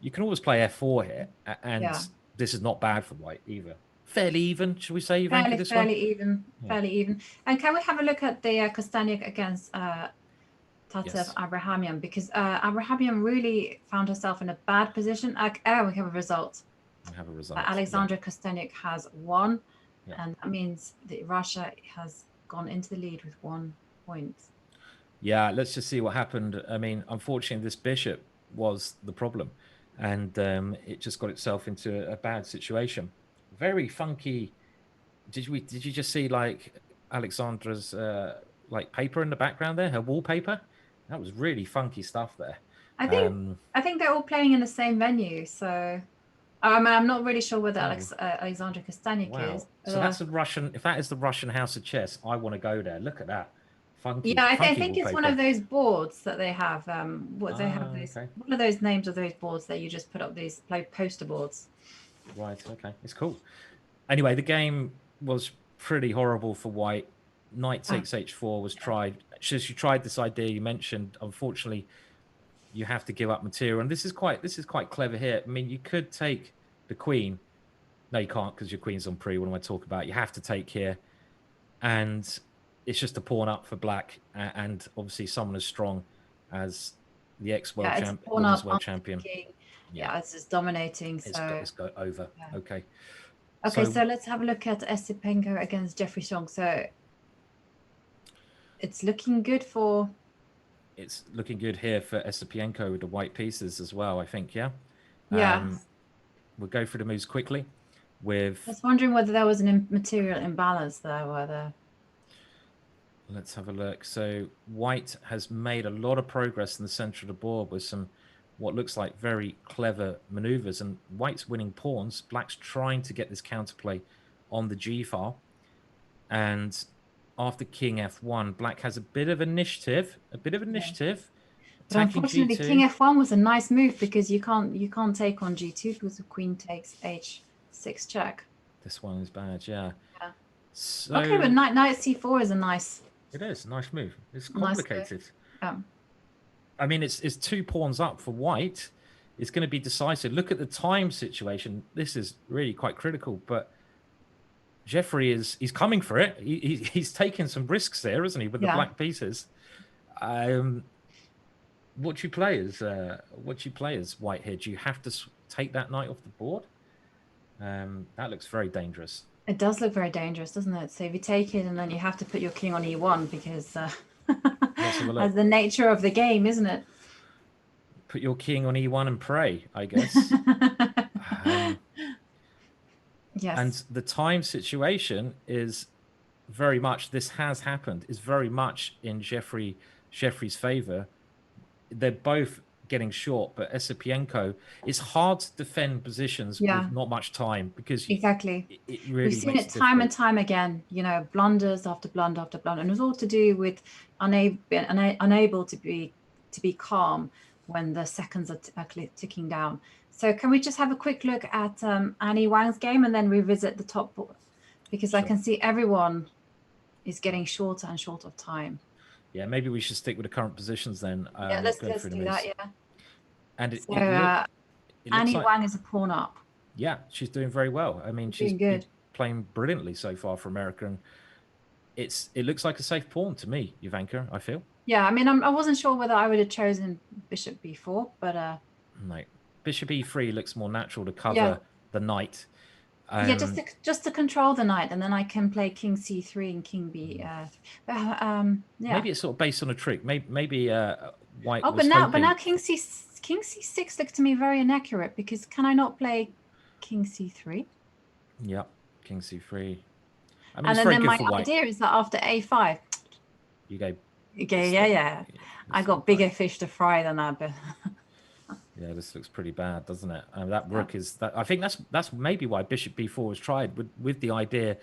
You can always play f4 here, and Yeah. this is not bad for white either. Fairly even, should we say, Jovanka, Fairly, this fairly one? even. Yeah. Fairly even. And can we have a look at the Kosteniuk against Yes. Abrahamyan? Because Abrahamyan really found herself in a bad position. We have a result. We have a result. Alexandra Kosteniuk has won, Yeah. and that means that Russia has gone into the lead with 1 point. Yeah, let's just see what happened. I mean, unfortunately, this bishop was the problem, and it just got itself into a bad situation. Very funky. Did you just see like Alexandra's like paper in the background there, her wallpaper? That was really funky stuff there. I think they're all playing in the same venue, so I'm not really sure whether Alexandra Kosteniuk is. So that's a Russian. If that is the Russian House of Chess, I want to go there. Look at that. Funky, yeah, I think wallpaper. it's one of those boards that they have. What they have these. Okay. One of those names of those boards that you just put up these poster boards. Right. Okay. It's cool. Anyway, the game was pretty horrible for white. Knight takes h4 was tried. She tried this idea you mentioned. Unfortunately, you have to give up material, and this is quite clever here. I mean, you could take the queen. No, you can't because your queen's on pre. What am I talking about? You have to take here, and it's just a pawn up for black, and obviously someone as strong as the ex-world champion. Yeah, it's just dominating. So it's go over. Yeah. Okay. Okay, so let's have a look at Esipenko against Jeffrey Xiong. So it's looking good for. It's looking good here for Esipenko with the white pieces as well, I think. Yeah. Yeah. We'll go through the moves quickly. I was wondering whether there was an material imbalance there, whether. Let's have a look. So white has made a lot of progress in the center of the board with some what looks like very clever maneuvers, and white's winning pawns. Black's trying to get this counterplay on the G file, and after king f1, black has a bit of initiative. But unfortunately, king f1 was a nice move because you can't take on g2 because the queen takes h6 check. This one is bad, yeah. So, okay, but knight c4 is a nice. It is a nice move. It's complicated. Nice I mean, it's 2 pawns up for white. It's going to be decisive. Look at the time situation. This is really quite critical. But Jeffrey he's coming for it. He's taking some risks there, isn't he, with the black pieces? What do you play as white here? Do you have to take that knight off the board? That looks very dangerous. It does look very dangerous, doesn't it? So if you take it and then you have to put your king on e1 because that's the nature of the game, isn't it? Put your king on e1 and pray, I guess. Yes. And the time situation is very much, this has happened, is very much in Jeffrey's favor. They're both getting short, but Esipenko, it's hard to defend positions with not much time because exactly it really we've seen it time and time again, blunders after blunder after blunder, and it was all to do with unable to be calm when the seconds are ticking down. So can we just have a quick look at Annie Wang's game and then revisit the top board, because sure. I can see everyone is getting shorter and shorter of time. Yeah, maybe we should stick with the current positions then. Yeah, let's do that, yeah. And Annie Wang is a pawn up. Yeah, she's doing very well. I mean, she's been playing brilliantly so far for America, and it looks like a safe pawn to me, Jovanka, I feel. Yeah, I mean, I wasn't sure whether I would have chosen bishop b4, but... No, bishop e3 looks more natural to cover the knight. Yeah, just to control the knight, and then I can play king c3 and king b. Maybe it's sort of based on a trick. Maybe white. Oh, but now king c6 looks to me very inaccurate, because can I not play king c3? Yeah, king c3. I mean, and then my idea is that after a5, you go. Okay, yeah. I got bigger fish to fry than that, but. Yeah, this looks pretty bad, doesn't it? That rook is that. I think that's maybe why bishop b4 was tried with the idea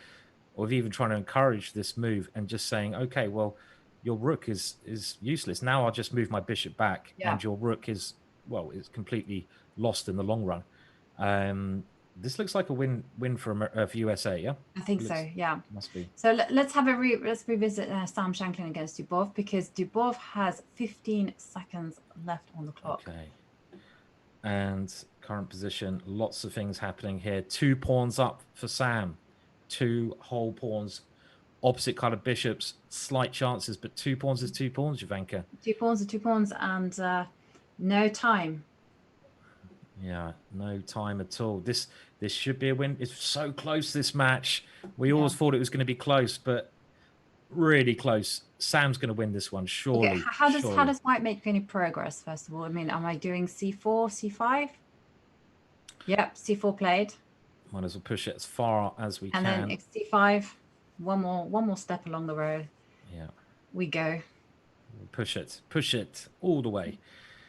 of even trying to encourage this move and just saying, okay, well, your rook is useless. Now I'll just move my bishop back, Yeah. and your rook is, well, it's completely lost in the long run. This looks like a win for USA, yeah? I think so, yeah. Must be. So let's have let's revisit Sam Shankland against Dubov, because Dubov has 15 seconds left on the clock. Okay. And current position, lots of things happening here. 2 pawns up for Sam. 2 whole pawns. Opposite kind of bishops, slight chances, but 2 pawns is 2 pawns, Jovanka. 2 pawns are 2 pawns, and no time. Yeah, no time at all. This should be a win. It's so close, this match. We always thought it was going to be close, but really close. Sam's going to win this one, surely. Okay, how does White make any progress, first of all? I mean, am I doing c4, c5? Yep, c4 played. Might as well push it as far as we can. And then c5, one more step along the road. Yeah. We go. Push it all the way.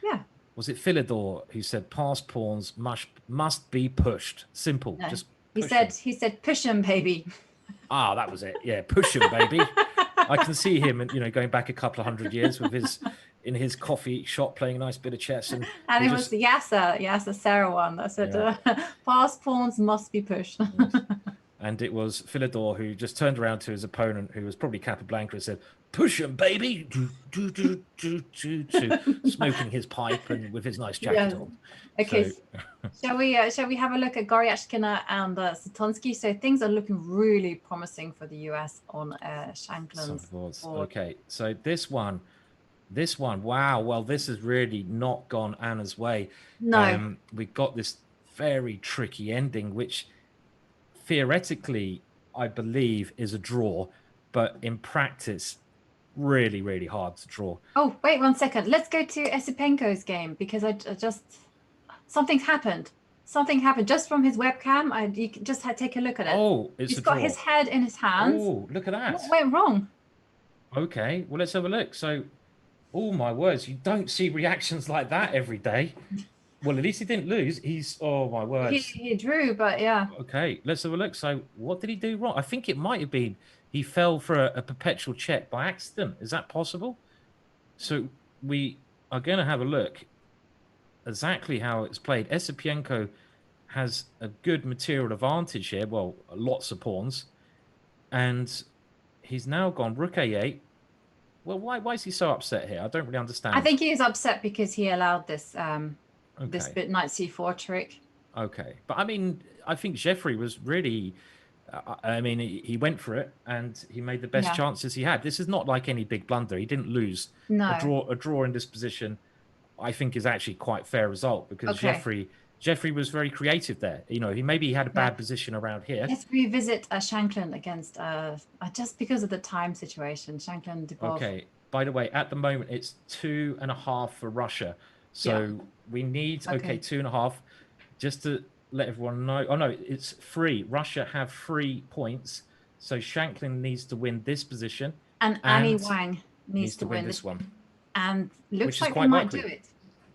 Yeah. Was it Philidor who said past pawns must be pushed? Simple. No. Just he said push him, baby. Ah, that was it. Yeah, push him, baby. I can see him, going back a couple of 100 years with in his coffee shop playing a nice bit of chess. And it was the Yasser Sarah one that said past pawns must be pushed. Yes. And it was Philidor who just turned around to his opponent, who was probably Capablanca, and said, "Push him, baby!" Smoking his pipe and with his nice jacket on. Okay, so, shall we have a look at Goryachkina and Zatonsky? So things are looking really promising for the US on Shankland's board. Okay, so this one, wow. Well, this has really not gone Anna's way. No, we got this very tricky ending, which theoretically, I believe, is a draw, but in practice, really, really hard to draw. Oh, wait 1 second. Let's go to Esipenko's game, because I just something's happened. Something happened just from his webcam. You can just take a look at it. Oh, he's got his head in his hands. Oh, look at that. What went wrong? Okay, well, let's have a look. So, oh my words, you don't see reactions like that every day. Well, at least he didn't lose. Oh my words. He drew, but yeah. Okay, let's have a look. So what did he do wrong? I think it might have been he fell for a perpetual check by accident. Is that possible? So we are going to have a look exactly how it's played. Esipenko has a good material advantage here. Well, lots of pawns. And he's now gone rook a8. Well, why is he so upset here? I don't really understand. I think he is upset because he allowed this this bit knight c4 trick. Okay, but I mean, I think Jeffrey was really, he went for it and he made the best chances he had. This is not like any big blunder. He didn't lose. No. A draw in this position, I think, is actually quite fair result, because Jeffrey was very creative there. He had a bad position around here. Let's revisit Shankland against just because of the time situation. Shankland, Dubov. Okay. By the way, at the moment it's 2.5 for Russia. So we need 2.5, just to let everyone know. Oh no, it's 3. Russia have 3 points. So Shankland needs to win this position. And Annie Wang needs to win this one. And looks like they might do it.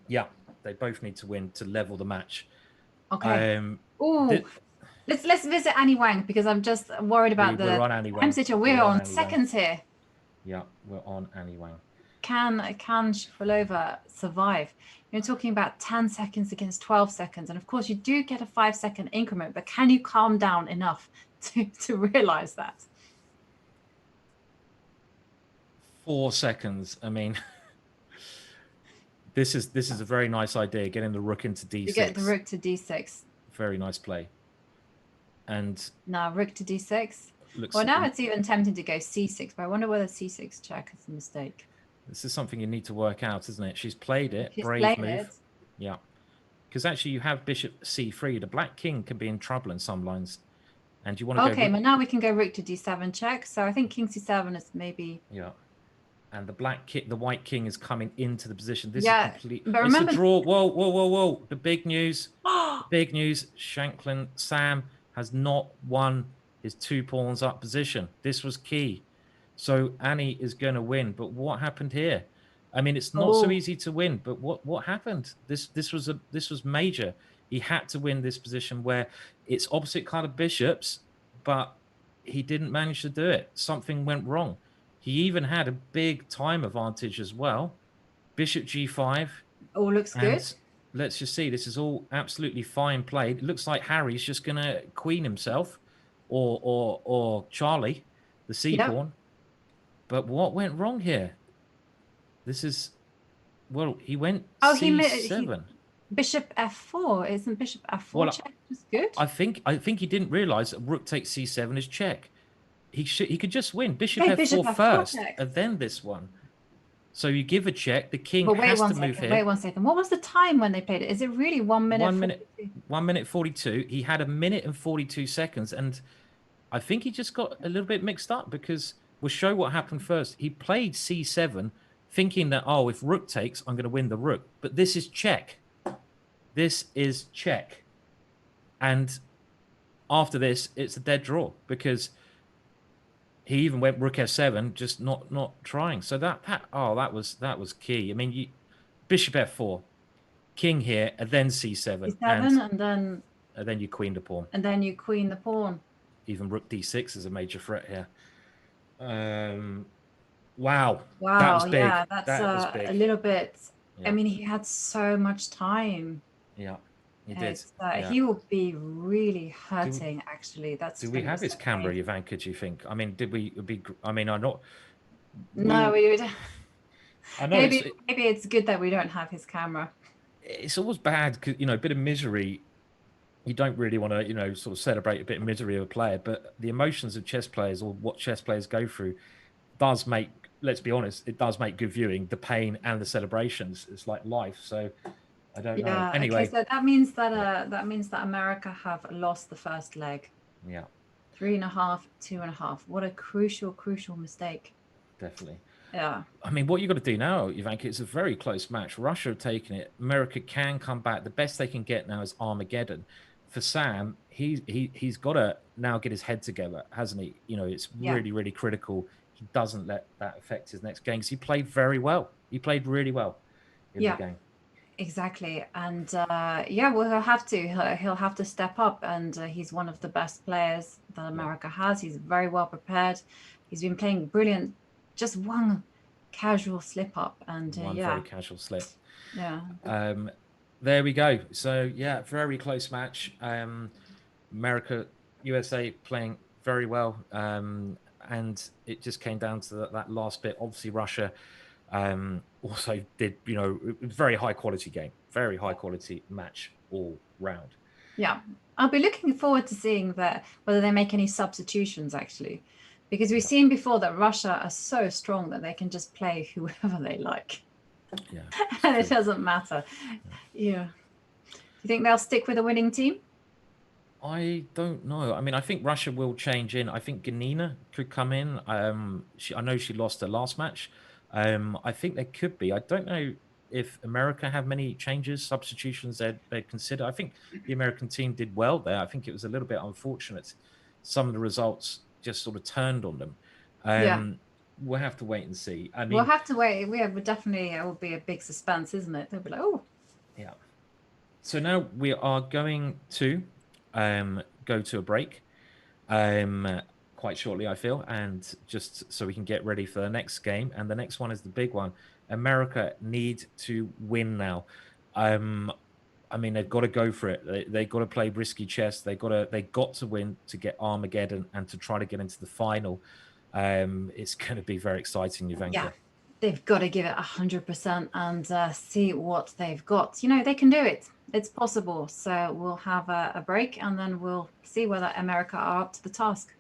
Yeah, they both need to win to level the match. Okay. Let's visit Annie Wang, because I'm just worried about we're on Annie Wang. time situation. We're on seconds here. Yeah, we're on Annie Wang. Can Shuvalova survive? You're talking about 10 seconds against 12 seconds. And of course, you do get a 5-second increment, but can you calm down enough to realize that? 4 seconds. I mean, this is a very nice idea, getting the rook into d6. You get the rook to d6. Very nice play. And now rook to d6. Well, now it's even tempting to go c6, but I wonder whether c6 check is a mistake. This is something you need to work out, isn't it? She's played it. Brave move. Yeah. Because actually you have bishop c3. The black king can be in trouble in some lines. And you want to go... Okay, but now we can go rook to d7 check. So I think king c7 is maybe... Yeah. And the white king is coming into the position. This is complete... But remember... It's a draw. Whoa. The big news. Big news. Shankland, Sam has not won his 2 pawns up position. This was key. So Annie is going to win, but what happened here? I mean, it's not so easy to win, but what happened? This was major. He had to win this position where it's opposite kind of bishops, but he didn't manage to do it. Something went wrong. He even had a big time advantage as well. Bishop G5. All looks good. Let's just see. This is all absolutely fine played. It looks like Harry's just going to queen himself, or Charlie, the C pawn. But what went wrong here? This is, well, he went C7. Bishop F4. Isn't Bishop F4 check is good? I think he didn't realize that Rook takes C7 is check. He could just win Bishop F4 first, and then this one. So you give a check. The king has to move here. Wait 1 second. What was the time when they played it? Is it really 1 minute? 1 minute 42. He had 1 minute and 42 seconds, and I think he just got a little bit mixed up because we'll show what happened first. He played C7, thinking that if Rook takes, I'm going to win the Rook. But this is check. This is check, and after this, it's a dead draw because he even went Rook F7, just not trying. So that was key. I mean, Bishop F4, King here, and then C7, and then you queen the pawn. And then you queen the pawn. Even Rook D6 is a major threat here. Wow. That was big. Yeah, that's a little bit. Yeah. I mean, he had so much time. Yeah. He did. He will be really hurting. Actually, do we have his camera, Jovanka? Do you think? I mean, did we? I mean, I'm not. No, we would. I know maybe it's good that we don't have his camera. It's always bad because a bit of misery. You don't really want to sort of celebrate a bit of misery of a player, but the emotions of chess players or what chess players go through does make. Let's be honest, it does make good viewing. The pain and the celebrations. It's like life. So. I don't know. Anyway, okay, so that means that America have lost the first leg. Yeah. 3.5, 2.5. What a crucial mistake. Definitely. Yeah. I mean, what you got to do now, Jovanka, it's a very close match. Russia have taken it. America can come back. The best they can get now is Armageddon. For Sam, he's got to now get his head together, hasn't he? It's really, really critical. He doesn't let that affect his next game because he played very well. He played really well in the game. Exactly, and well, he'll have to step up, and he's one of the best players that America has. He's very well prepared. He's been playing brilliant. Just one casual slip up, and very casual slip. Yeah. There we go. So very close match. America, USA playing very well, and it just came down to that last bit. Obviously, Russia. Also did very high quality game, very high quality match all round. Yeah, I'll be looking forward to seeing whether they make any substitutions actually, because we've seen before that Russia are so strong that they can just play whoever they like. Yeah, and it doesn't matter. Yeah. Do you think they'll stick with a winning team? I don't know. I mean, I think Russia will change in. I think Ganina could come in. I know she lost her last match. I think there could be. I don't know if America have many changes, substitutions they'd consider. I think the American team did well there. I think it was a little bit unfortunate. Some of the results just sort of turned on them. We'll have to wait and see. I mean, we'll have to wait. It will be a big suspense, isn't it? They'll be like, oh. Yeah. So now we are going to go to a break. Quite shortly, I feel, and just so we can get ready for the next game. And the next one is the big one. America need to win now. I mean, they've got to go for it. They've got to play risky chess. They got to win to get Armageddon and to try to get into the final. It's going to be very exciting, Jovanka. Yeah, they've got to give it 100% and see what they've got. They can do it. It's possible. So we'll have a break and then we'll see whether America are up to the task.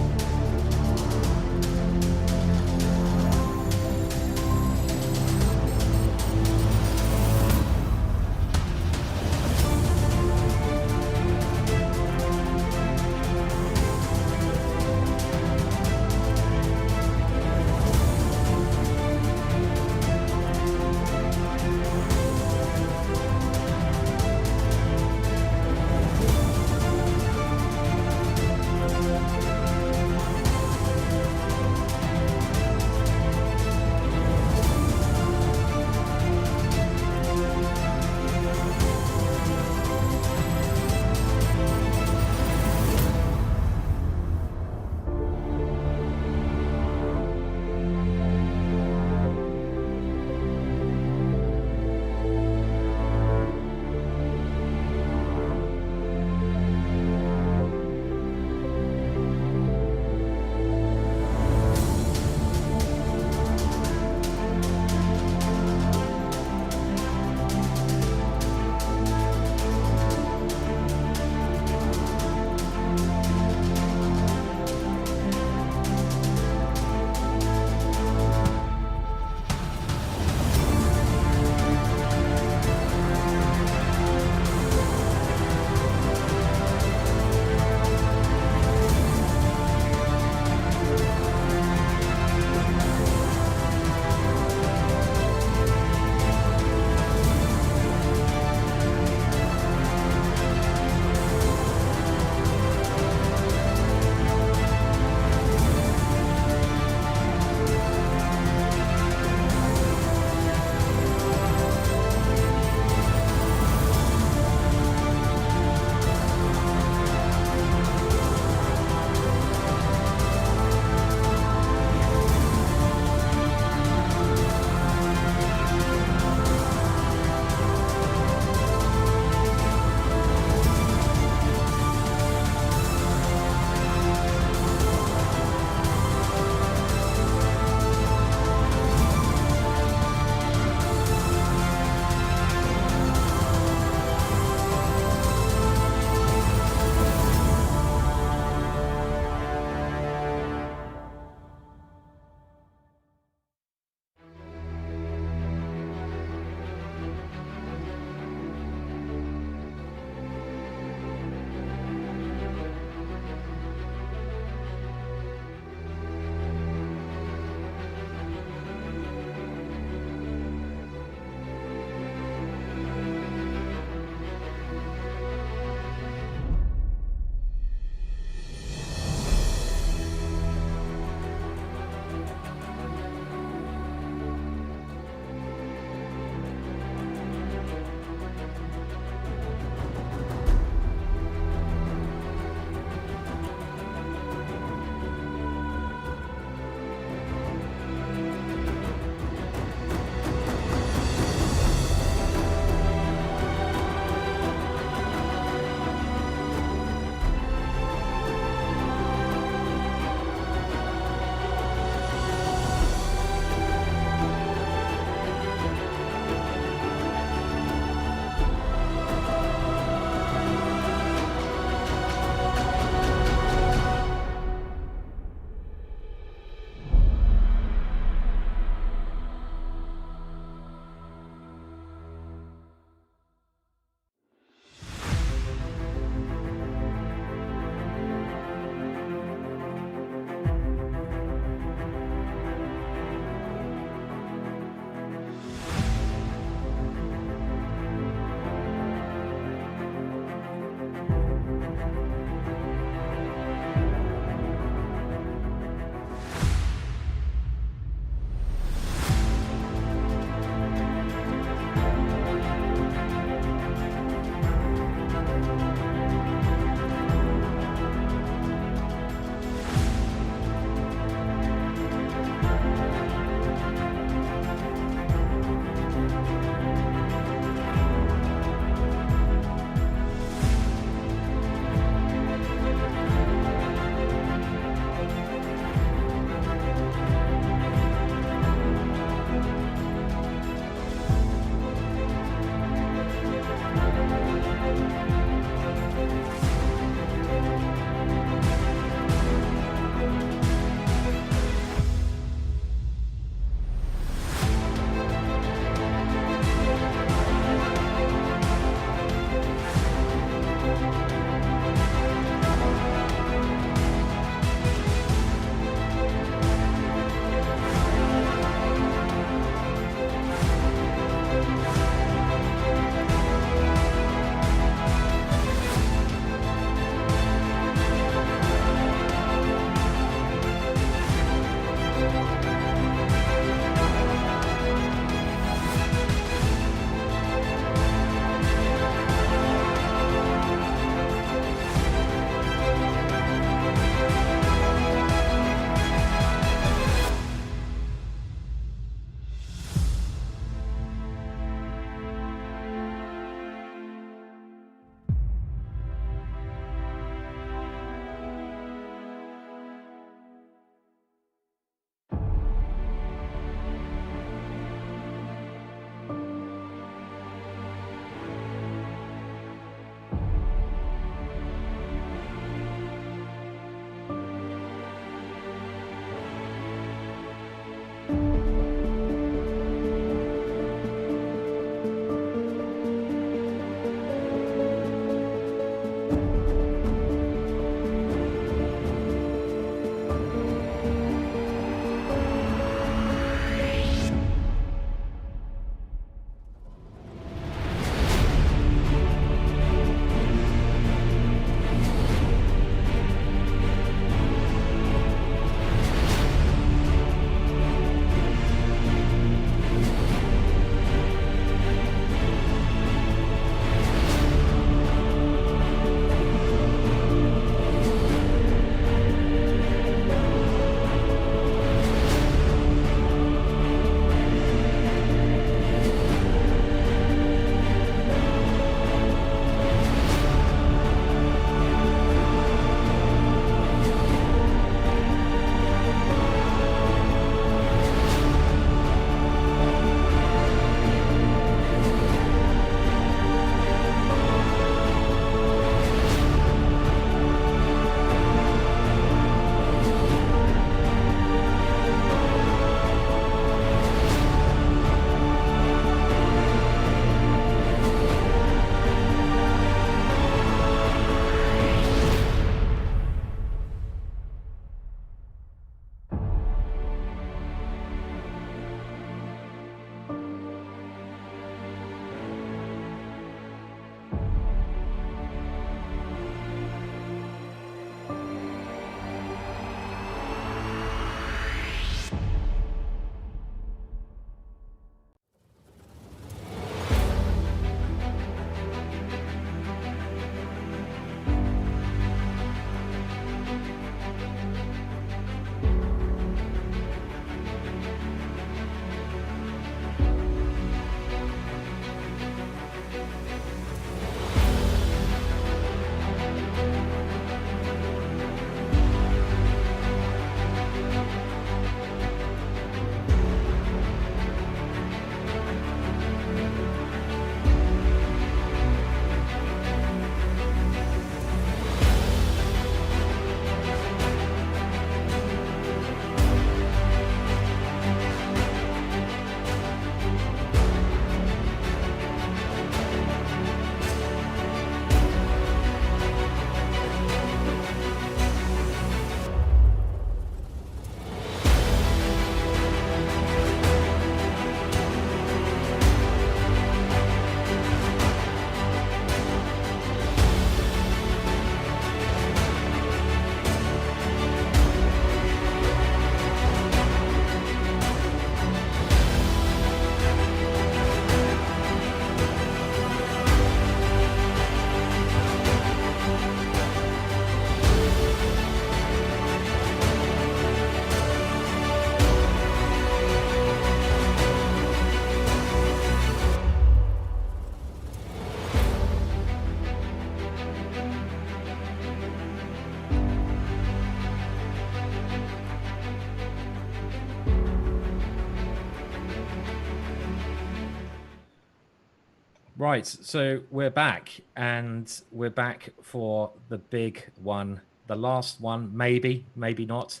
Right, so we're back, and we're back for the big one, the last one, maybe, maybe not.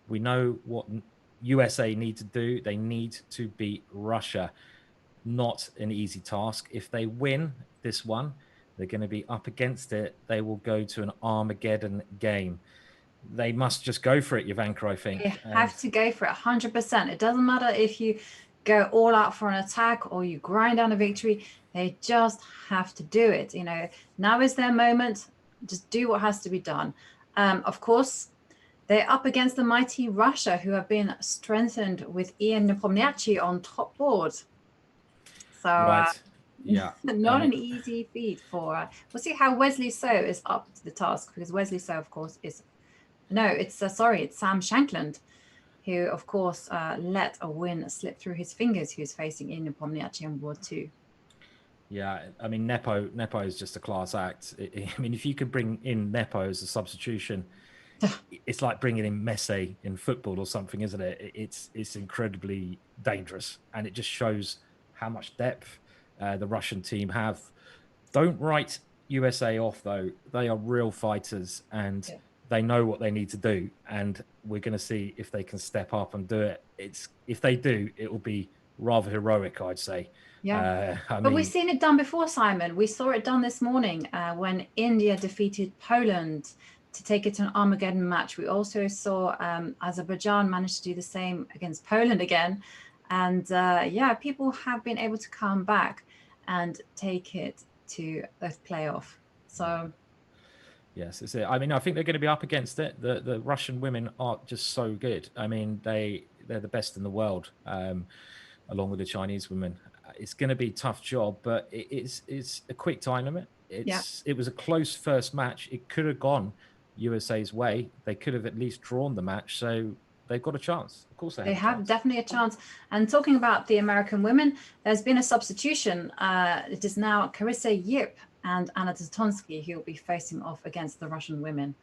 We know what USA need to do. They need to beat Russia. Not an easy task. If they win this one, they're going to be up against it. They will go to an Armageddon game. They must just go for it, Jovanka, I They think. And have to go for it 100%. It doesn't matter if you go all out for an attack or you grind down a victory. They just have to do it. You know, now is their moment. Just do what has to be done. Of course, they're up against the mighty Russia, who have been strengthened with Ian Nepomniachtchi on top board. So right, yeah, not an easy feat for. We'll see how Wesley So is up to the task, because Wesley So, of course, is it's Sam Shankland, who, of course, let a win slip through his fingers, who's facing Ian Nepomniachtchi in World 2. Yeah, I mean, Nepo is just a class act. I mean, if you could bring in Nepo as a substitution, it's like bringing in Messi in football or something, isn't it? It's incredibly dangerous, and it just shows how much depth the Russian team have. Don't write USA off, though. They are real fighters, and they know what they need to do, and we're going to see if they can step up and do it. If they do, it will be rather heroic, I'd say. Yeah, but we've seen it done before, Simon. We saw it done this morning when India defeated Poland to take it to an Armageddon match. We also saw Azerbaijan manage to do the same against Poland again. And people have been able to come back and take it to a playoff. So yes, it's it. I mean, I think they're going to be up against it. The Russian women are just so good. I mean, they're the best in the world, along with the Chinese women. It's going to be a tough job, but it's a quick time limit. It was a close first match. It could have gone USA's way. They could have at least drawn the match. So they've got a chance. Of course, they have definitely a chance. And talking about the American women, there's been a substitution. It is now Carissa Yip and Anna Zatonsky who will be facing off against the Russian women.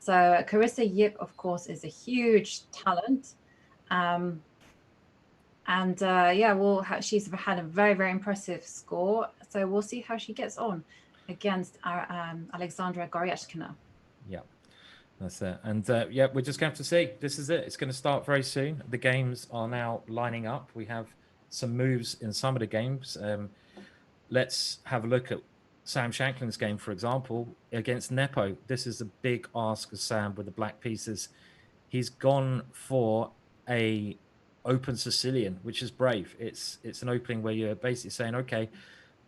So Carissa Yip, of course, is a huge talent. She's had a very, very impressive score. So we'll see how she gets on against Alexandra Goryachkina. Yeah, that's it. And we're just going to have to see. This is it. It's going to start very soon. The games are now lining up. We have some moves in some of the games. Let's have a look at Sam Shankland's game, for example, against Nepo. This is a big ask of Sam with the black pieces. He's gone for a open Sicilian, which is brave. It's an opening where you're basically saying, okay,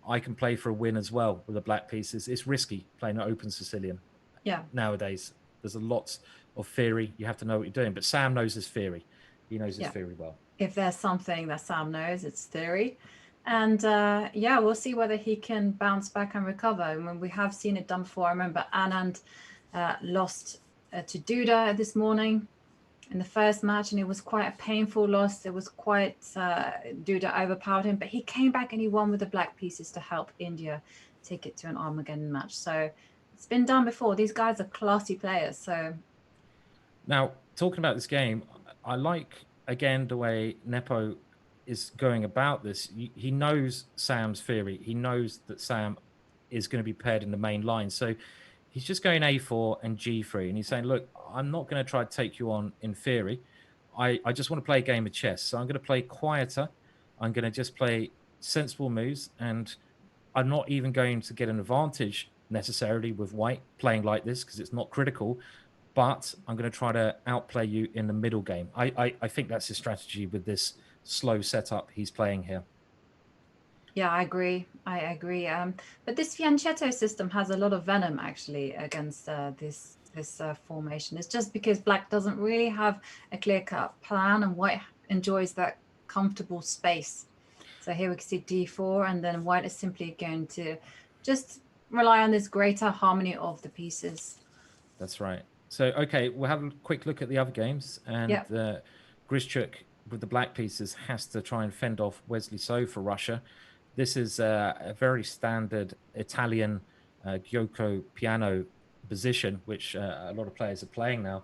I can play for a win as well with the black pieces. It's risky playing an open Sicilian. Yeah. Nowadays, there's a lot of theory. You have to know what you're doing. But Sam knows his theory. He knows his theory well. If there's something that Sam knows, it's theory. And we'll see whether he can bounce back and recover. I mean, we have seen it done before. I remember Anand lost to Duda this morning in the first match, and it was quite a painful loss. It was quite Duda overpowered him, but he came back and he won with the black pieces to help India take it to an Armageddon match. So it's been done before. These guys are classy players. So now, talking about this game, I like again the way Nepo is going about this. He knows Sam's theory. He knows that Sam is going to be paired in the main line. So he's just going A4 and G3, and he's saying, look, I'm not going to try to take you on in theory. I just want to play a game of chess. So I'm going to play quieter. I'm going to just play sensible moves, and I'm not even going to get an advantage necessarily with white playing like this because it's not critical, but I'm going to try to outplay you in the middle game. I think that's his strategy with this slow setup he's playing here. Yeah, I agree. But this fianchetto system has a lot of venom actually against this formation. It's just because black doesn't really have a clear-cut plan and white enjoys that comfortable space. So here we can see D4, and then white is simply going to just rely on this greater harmony of the pieces. That's right. So, okay, we'll have a quick look at the other games. And Grischuk with the black pieces has to try and fend off Wesley So for Russia. This is a very standard Italian Giocco piano position, which a lot of players are playing now.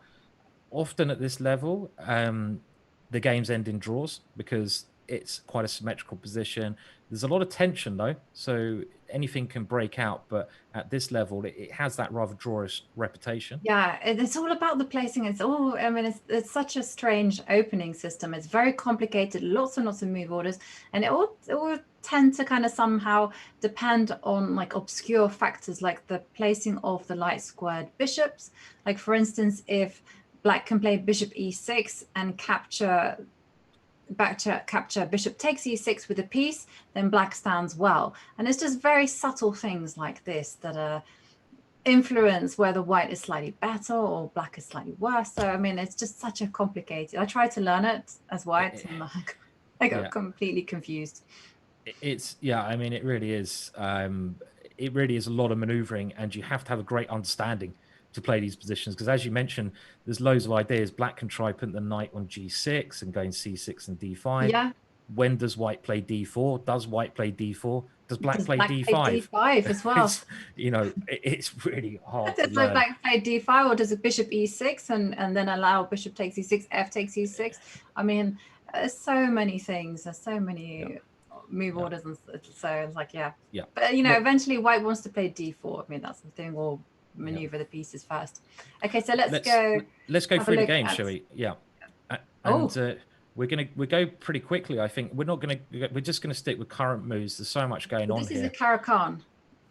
Often at this level, the games end in draws because it's quite a symmetrical position. There's a lot of tension though, so anything can break out. But at this level, it has that rather drawish reputation. Yeah, it's all about the placing. It's all, I mean, it's such a strange opening system. It's very complicated, lots and lots of move orders, and it will tend to kind of somehow depend on like obscure factors like the placing of the light squared bishops. Like for instance, if black can play bishop e6 and capture bishop takes e6 with a piece, then black stands well. And it's just very subtle things like this that influence whether white is slightly better or black is slightly worse. So I mean, it's just such a complicated. I tried to learn it as white and I got completely confused. I mean, it really is. It really is a lot of maneuvering, and you have to have a great understanding to play these positions, because as you mentioned, there's loads of ideas. Black can try putting the knight on g6 and going c6 and d5. Yeah. When does white play d4? Does white play d4? Does black play d5? Play d5 as well. It's really hard. Does black play d5, or does a bishop e6 and then allow bishop takes e6, f takes e6? I mean, there's so many things. There's so many move orders, and so it's like But eventually white wants to play d4. I mean, that's the thing. We'll maneuver the pieces first. Okay, so let's go through the game, shall we? And we'll go pretty quickly. I think we're just gonna stick with current moves. There's so much going on here. This is a Caro-Kann.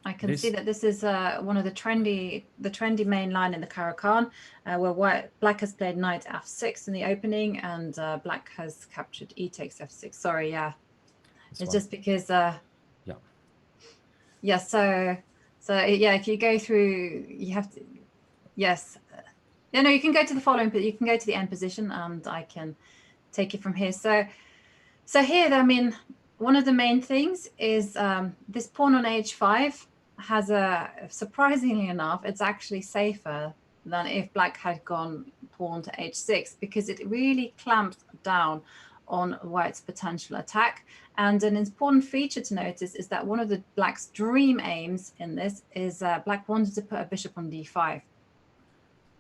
I can see that this is one of the trendy main line in the Caro-Kann, where black has played knight f6 in the opening, and black has captured e takes f6. Sorry, it's just because if you go through, you have to, you can go to the following, but you can go to the end position, and I can take it from here. So here, I mean, one of the main things is this pawn on h5 has surprisingly enough, it's actually safer than if black had gone pawn to h6, because it really clamps down on white's potential attack. And an important feature to notice is that one of the black's dream aims in this is black wanted to put a bishop on d5.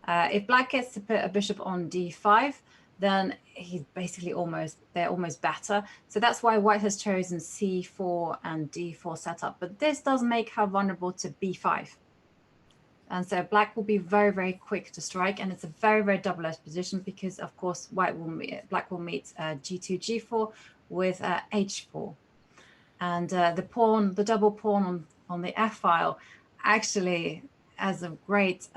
If black gets to put a bishop on d5, then he's basically they're almost better. So that's why white has chosen c4 and d4 setup. But this does make her vulnerable to b5. And so black will be very, very quick to strike, and it's a very, very double-edged position, because of course black will meet g2, g4 with h4, and the double pawn on the f file actually has a great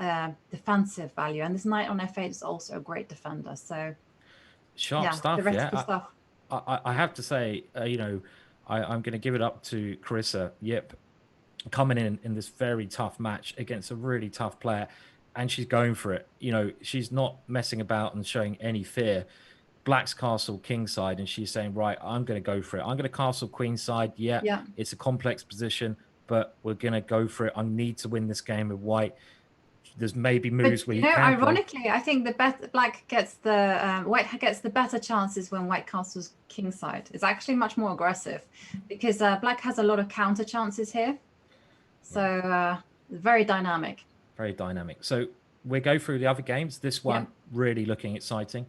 defensive value, and this knight on f8 is also a great defender. So sharp stuff. The rest of the stuff. I have to say, I'm going to give it up to Carissa Yip, coming in this very tough match against a really tough player, and she's going for it. She's not messing about and showing any fear. Black's castle kingside, and she's saying, right, I'm going to go for it. I'm going to castle queenside. It's a complex position, but we're going to go for it. I need to win this game with white. There's maybe moves where you can ironically play. I think white gets the better chances when white castles kingside. It's actually much more aggressive, because black has a lot of counter chances here. So very dynamic. Very dynamic. So we'll go through the other games. This one really looking exciting.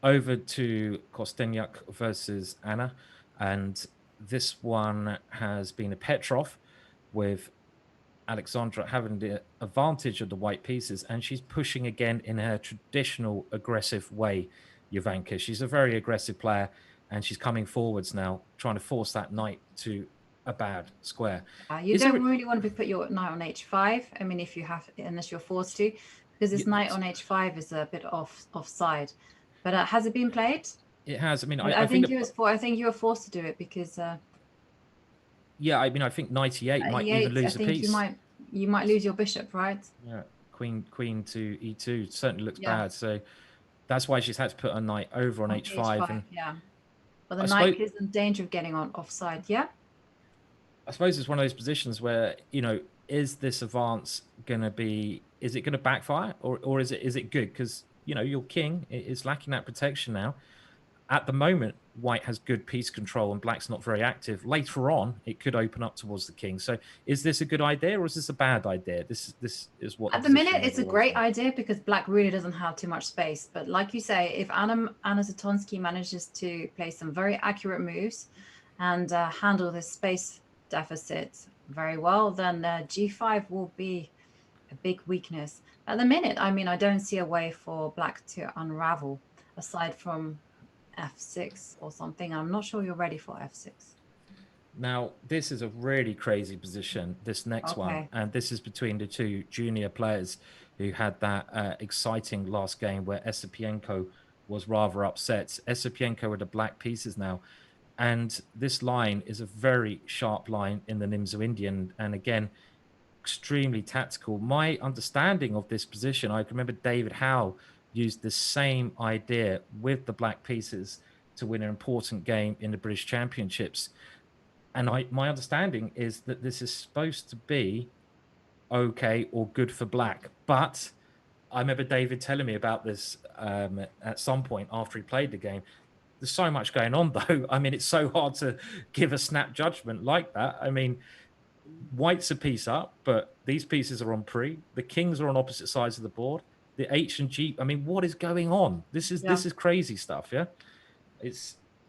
Over to Kosteniuk versus Anna. And this one has been a Petrov, with Alexandra having the advantage of the white pieces. And she's pushing again in her traditional aggressive way, Jovanka. She's a very aggressive player, and she's coming forwards now, trying to force that knight to a bad square. You don't really want to put your knight on h5. I mean, unless you're forced to, because this knight on h5 is a bit offside. But has it been played? It has. I mean, I think you were forced to do it, because. I think knight e8 might even lose a piece. You might lose your bishop, right? Yeah, queen to e2 certainly looks bad. So that's why she's had to put her knight over on h5. But the knight is in danger of getting on offside. Yeah. I suppose it's one of those positions where, is this advance going to be, is it going to backfire, or is it good? Because, your king is lacking that protection now. At the moment, white has good piece control and black's not very active, later on it could open up towards the king. So is this a good idea or is this a bad idea? This is what at the minute it's a great idea because black really doesn't have too much space. But like you say, if Anna Zatonsky manages to play some very accurate moves and handle this space deficit very well, then g5 will be a big weakness. At the minute, I mean, I don't see a way for black to unravel aside from f6 or something. I'm not sure you're ready for f6. Now, this is a really crazy position, this next one. And this is between the two junior players who had that exciting last game where Esipenko was rather upset. Esipenko with the black pieces now. And this line is a very sharp line in the Nimzo Indian. And again, extremely tactical. My understanding of this position, I remember David Howe used the same idea with the black pieces to win an important game in the British Championships. And my understanding is that this is supposed to be okay or good for black. But I remember David telling me about this at some point after he played the game. There's so much going on, though. I mean, it's so hard to give a snap judgment like that. I mean, white's a piece up, but these pieces are on pre. The kings are on opposite sides of the board. The H and G. I mean, what is going on? This is crazy stuff. Yeah,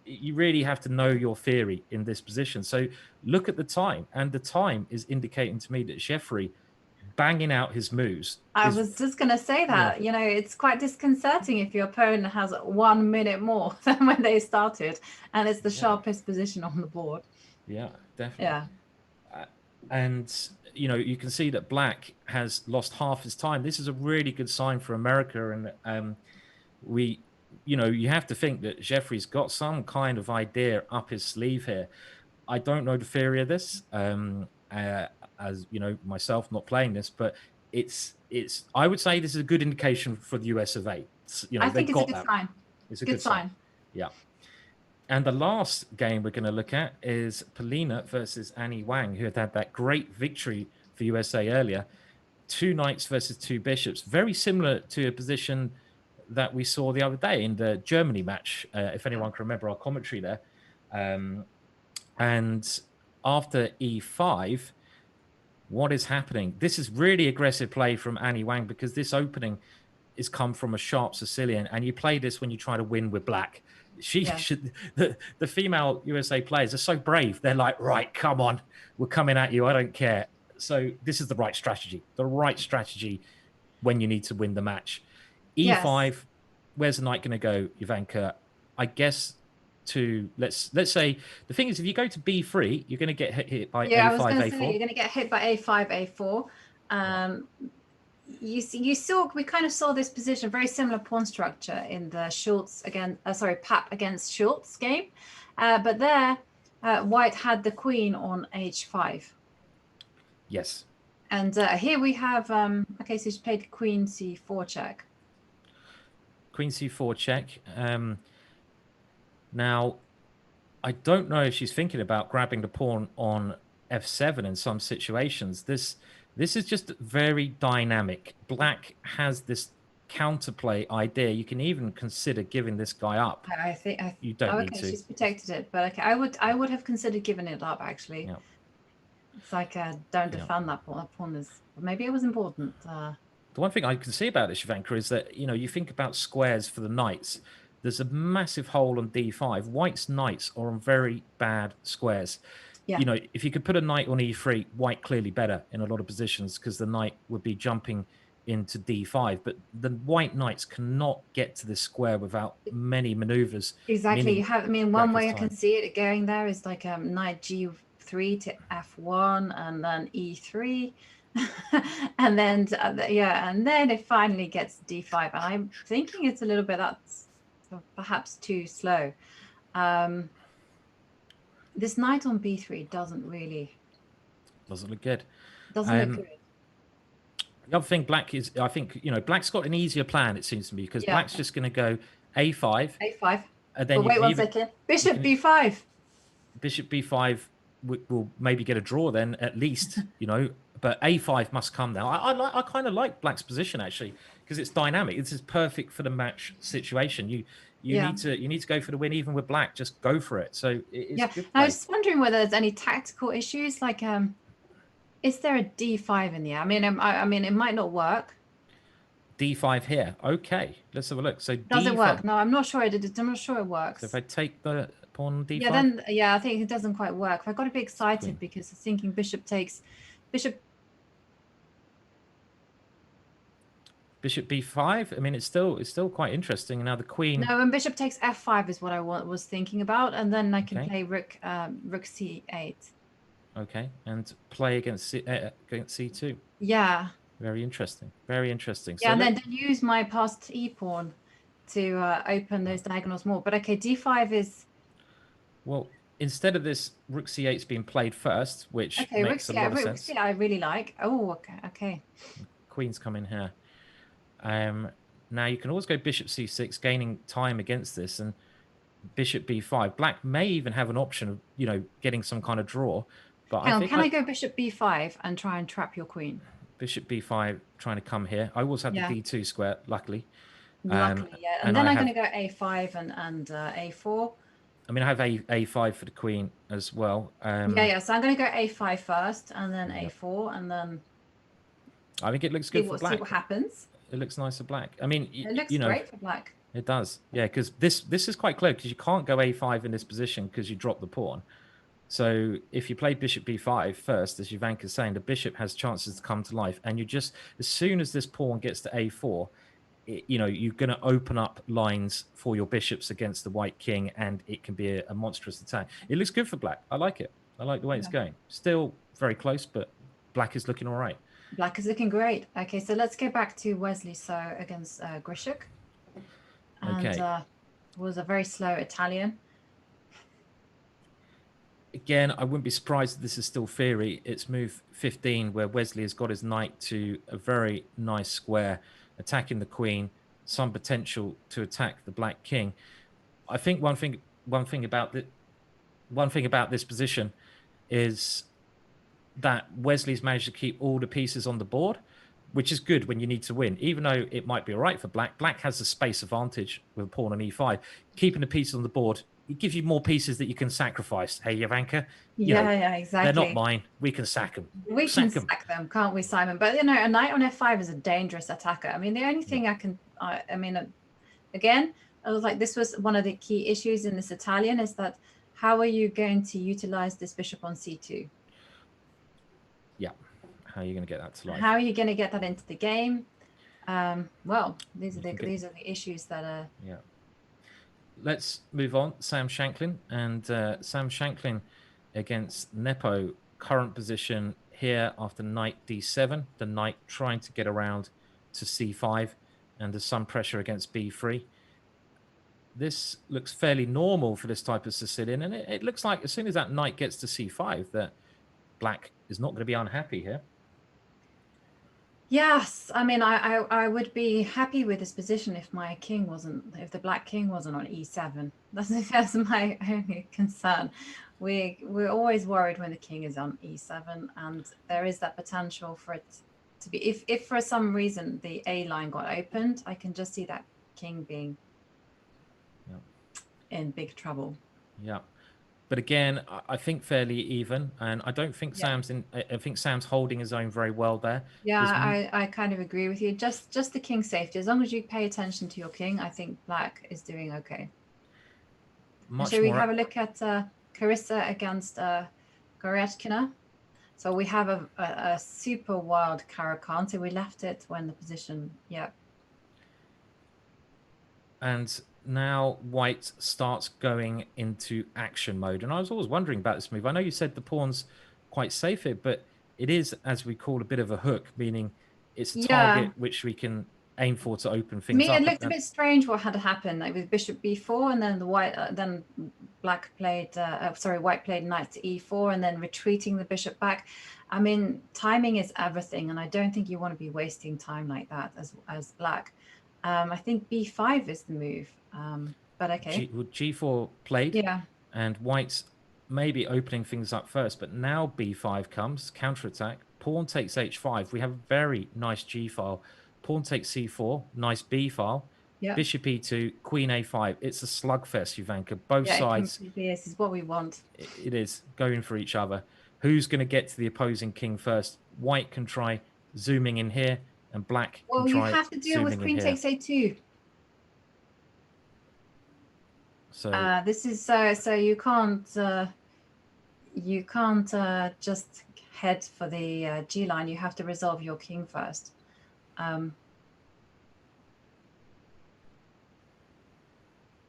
you really have to know your theory in this position. So look at the time, and the time is indicating to me that Jeffrey banging out his moves. I was just going to say that, you know, it's quite disconcerting if your opponent has 1 minute more than when they started, and it's the sharpest position on the board. Yeah, definitely. Yeah. And, you know, you can see that black has lost half his time. This is a really good sign for America. And you have to think that Jeffrey's got some kind of idea up his sleeve here. I don't know the theory of this, as you know, myself not playing this, but I would say this is a good indication for the US of A. You know, I think it's a good sign. It's a good sign. Yeah. And the last game we're going to look at is Polina versus Annie Wang, who had that great victory for USA earlier. 2 knights versus 2 bishops, very similar to a position that we saw the other day in the Germany match, if anyone can remember our commentary there. And after e5, what is happening? This is really aggressive play from Annie Wang because this opening is come from a sharp Sicilian, and you play this when you try to win with black. The female USA players are so brave. They're like, right, come on, we're coming at you. I don't care. So this is the right strategy. The right strategy when you need to win the match. E5, where's the knight going to go, Jovanka? I guess to let's say the thing is, if you go to B3, you're going to get hit by A5, I was going to A4. say you're going to get hit by A5, A4. You saw, we kind of saw this position, very similar pawn structure in the Schultz Pap against Schultz game, but there white had the queen on H5. Yes. And here we have okay, so she played Queen C4 check. Queen C4 check. Now, I don't know if she's thinking about grabbing the pawn on F7 in some situations. This is just very dynamic. Black has this counterplay idea. You can even consider giving this guy up. I think you don't need to. She's protected it, but okay, I would have considered giving it up actually. Yeah. It's like don't defend that pawn. That pawn is, maybe it was important. The one thing I can see about this, Jovanka, is that, you know, you think about squares for the knights. There's a massive hole on D5. White's knights are on very bad squares. Yeah. You know, if you could put a knight on E3, white clearly better in a lot of positions because the knight would be jumping into D5. But the white knights cannot get to this square without many maneuvers. Exactly. One way I can see it going there is like knight G3 to F1 and then E3. and then and then it finally gets D5. And I'm thinking it's a little bit, that's perhaps too slow. This knight on B3 doesn't look good. Doesn't look good. The other thing, black is, I think, you know, black's got an easier plan, it seems to me, because black's just going to go A5. A5. And then wait 1 second. Bishop B5. Bishop B5 will maybe get a draw then, at least, you know, but A5 must come now. I kind of like black's position, actually, because it's dynamic. This is perfect for the match situation. You you need to go for the win, even with black. Just go for it. So it's good play. I was just wondering whether there's any tactical issues, like is there a d5 in the air? I mean, it might not work. D5 here. Okay, let's have a look. So does D5. It work? No, I'm not sure I'm not sure it works. So if I take the pawn on D5. I think it doesn't quite work. I got to be excited because I was thinking bishop B5. I mean, it's still quite interesting. Now the queen. No, and bishop takes F5 is what I was thinking about, and then I can play rook C8. Okay, and play against C2. Yeah. Very interesting. Very interesting. Yeah, so and then use my passed E pawn to open those diagonals more. But okay, D5 is. Well, instead of this rook C8's being played first, which makes a lot of sense. I really like. Oh, okay. Queen's come in here. Now you can always go bishop C6, gaining time against this, and bishop B5. Black may even have an option of, getting some kind of draw. But can I go bishop B5 and try and trap your queen? Bishop B5 trying to come here. I always have the D2 square, luckily. Luckily, yeah. And then I'm going to go A5 and A4. I mean, I have A5 for the queen as well. So I'm going to go A5 first and then A4 and then... I think it looks good for black. See what happens. It looks nice for black. I mean, it looks great for black. It does. Yeah, because this is quite close because you can't go A5 in this position because you drop the pawn. So if you play bishop b5 first, as Jovanka's saying, the bishop has chances to come to life. And you just, as soon as this pawn gets to a4, you're going to open up lines for your bishops against the white king, and it can be a monstrous attack. It looks good for black. I like it. I like the way it's going. Still very close, but black is looking all right. Black is looking great. Okay, so let's go back to Wesley So against Grischuk. And was a very slow Italian. Again, I wouldn't be surprised if this is still theory. It's move 15 where Wesley has got his knight to a very nice square, attacking the queen, some potential to attack the black king. I think one thing about this position is that Wesley's managed to keep all the pieces on the board, which is good when you need to win. Even though it might be all right for black, black has the space advantage with a pawn on e5. Keeping the pieces on the board, it gives you more pieces that you can sacrifice. Hey, Jovanka, yeah, exactly. They're not mine. We can sack them. We can sack them, can't we, Simon? But a knight on f5 is a dangerous attacker. I mean, the only thing again, I was like, this was one of the key issues in this Italian is that how are you going to utilize this bishop on c2? Yeah, how are you going to get that to life? How are you going to get that into the game? Well, these are the issues that are. Yeah. Let's move on. Sam Shankland and Sam Shankland against Nepo. Current position here after knight d7. The knight trying to get around to c5, and there's some pressure against b3. This looks fairly normal for this type of Sicilian, and it looks like as soon as that knight gets to c5, that black is not going to be unhappy here. Yes, I mean, I would be happy with this position if if the black king wasn't on e7. That's my only concern. We're always worried when the king is on e7, and there is that potential for it to be, if for some reason the A line got opened, I can just see that king being in big trouble. Yeah. But again, I think fairly even, and I don't think Sam's in. I think Sam's holding his own very well there. Yeah, I kind of agree with you. Just the king's safety. As long as you pay attention to your king, I think black is doing okay. Shall we have a look at Carissa against Goryachkina? So we have a super wild Caro-Kann. So we left it when the position, And now white starts going into action mode. And I was always wondering about this move. I know you said the pawn's quite safe here, but it is, as we call, a bit of a hook, meaning it's a target which we can aim for to open things up. It looked a bit strange what had happened, like with bishop b4, and then white played knight to e4, and then retreating the bishop back. I mean, timing is everything, and I don't think you want to be wasting time like that as black. I think b5 is the move, but okay. G4 played, and white's maybe opening things up first, but now b5 comes, counterattack, pawn takes h5. We have a very nice g file. Pawn takes c4, nice b file, Yeah. bishop e2, queen a5. It's a slugfest, Jovanka. Both sides. Completely. This is what we want. It is going for each other. Who's going to get to the opposing king first? White can try zooming in here, and black can Well, you try have to deal with zooming in queen here. takes a2. So this is so you can't just head for the G line. You have to resolve your king first.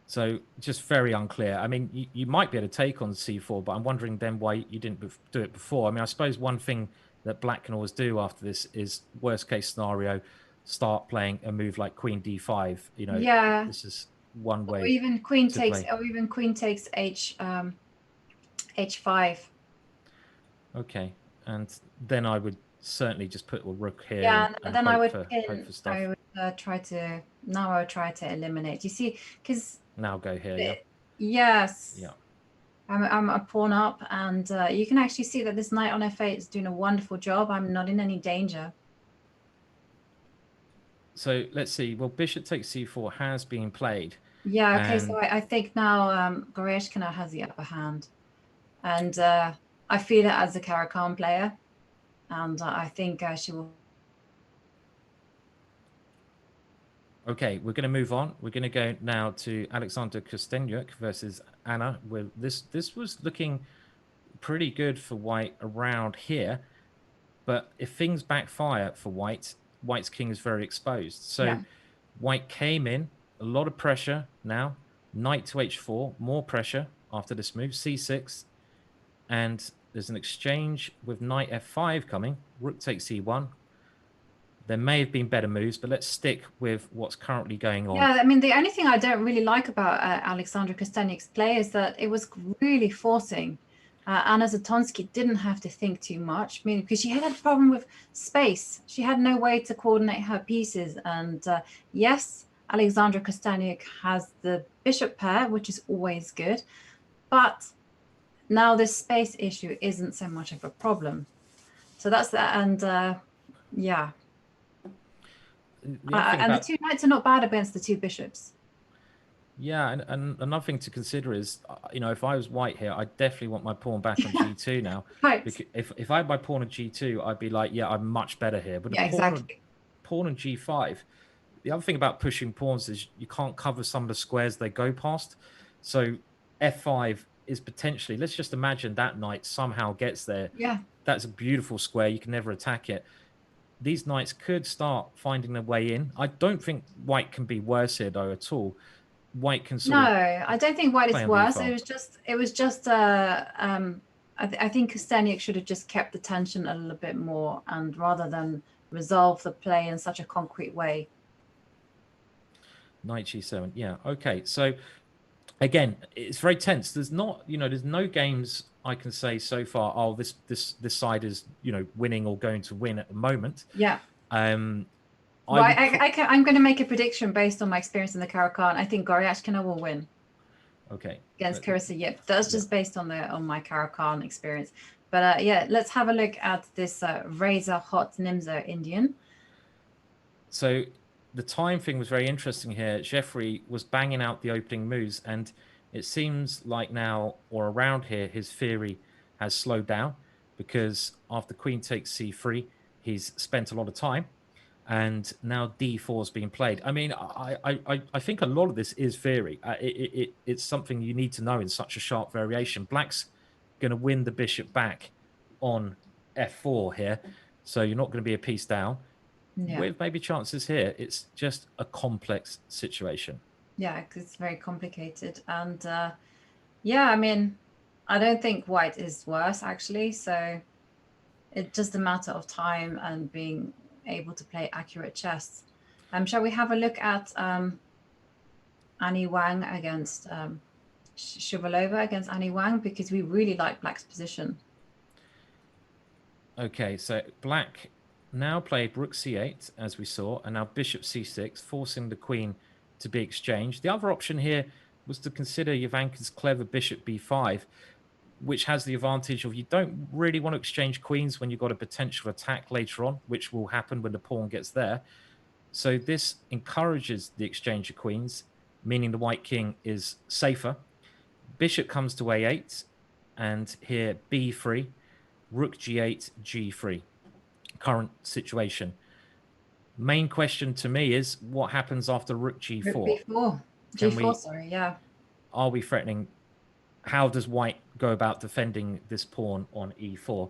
So just very unclear. I mean, you might be able to take on c4, but I'm wondering then why you didn't do it before. I mean, I suppose one thing that black can always do after this is, worst case scenario, start playing a move like queen d5. You know, yeah, this is one way. Or even queen to takes, play. or even queen takes h5. Okay, and then I would certainly just put a rook here. Yeah, and then I would hope for stuff. I would try to eliminate. You see, because Now go here. Yeah. Yes. Yeah. I'm a pawn up, and you can actually see that this knight on f8 is doing a wonderful job. I'm not in any danger. So let's see. Well, bishop takes c4 has been played. Yeah, okay, so I think now Goryachkina has the upper hand. And I feel it as a Caro-Kann player. And I think she will. Okay, we're going to move on. We're going to go now to Alexander Kosteniuk versus Anna. Well, this was looking pretty good for white around here. But if things backfire for white, white's king is very exposed. So white came in, a lot of pressure now. Knight to h4, more pressure after this move, c6. And there's an exchange with knight f5 coming. Rook takes c1. There may have been better moves, but let's stick with what's currently going on. Yeah, I mean, the only thing I don't really like about Alexander Kosteniuk's play is that it was really forcing. Anna Zatonsky didn't have to think too much, I mean, because she had a problem with space. She had no way to coordinate her pieces. And yes, Alexander Kosteniuk has the bishop pair, which is always good. But now this space issue isn't so much of a problem. So that's that. And yeah. And the two knights are not bad against the two bishops. Yeah, and another thing to consider is, you know, if I was white here, I definitely want my pawn back on g2 now. Right. Because if I had my pawn on g2, I'd be like, yeah, I'm much better here. But pawn on g5, the other thing about pushing pawns is you can't cover some of the squares they go past. So f5 is potentially, let's just imagine that knight somehow gets there. Yeah. That's a beautiful square. You can never attack it. These knights could start finding their way in. I don't think white can be worse here, though, at all. White can sort of I don't think white is worse. b-file. It was just I think Kosteniuk should have just kept the tension a little bit more, and rather than resolve the play in such a concrete way. Knight g7. Yeah. Okay. So again, it's very tense. There's not, you know, there's no games I can say so far, oh, this side is, you know, winning or going to win at the moment. Yeah. I'm going to make a prediction based on my experience in the Caro-Kann. I think Goryachkina will win. Okay. Against Carissa Yip. That's just based on my Caro-Kann experience. But yeah, let's have a look at this razor hot Nimzo Indian. So the time thing was very interesting here. Jeffrey was banging out the opening moves, and it seems like now or around here his theory has slowed down, because after queen takes c3, he's spent a lot of time, and now d4 is being played. I mean, I think a lot of this is theory. It's something you need to know in such a sharp variation. Black's going to win the bishop back on f4 here, so you're not going to be a piece down. Yeah. With maybe chances here, it's just a complex situation. Yeah, because it's very complicated. And yeah, I mean, I don't think white is worse, actually. So it's just a matter of time and being able to play accurate chess. Shall we have a look at Annie Wang against Shuvalova against Annie Wang? Because we really like black's position. Okay, so black now played rook c8, as we saw, and now bishop c6, forcing the queen to be exchanged. The other option here was to consider Jovanka's clever bishop b5, which has the advantage of you don't really want to exchange queens when you've got a potential attack later on, which will happen when the pawn gets there. So this encourages the exchange of queens, meaning the white king is safer. Bishop comes to a8, and here b3, rook g8, g3. Current situation. Main question to me is what happens after rook g4? Rook b4. G4, sorry, yeah. Are we threatening? How does white go about defending this pawn on e4?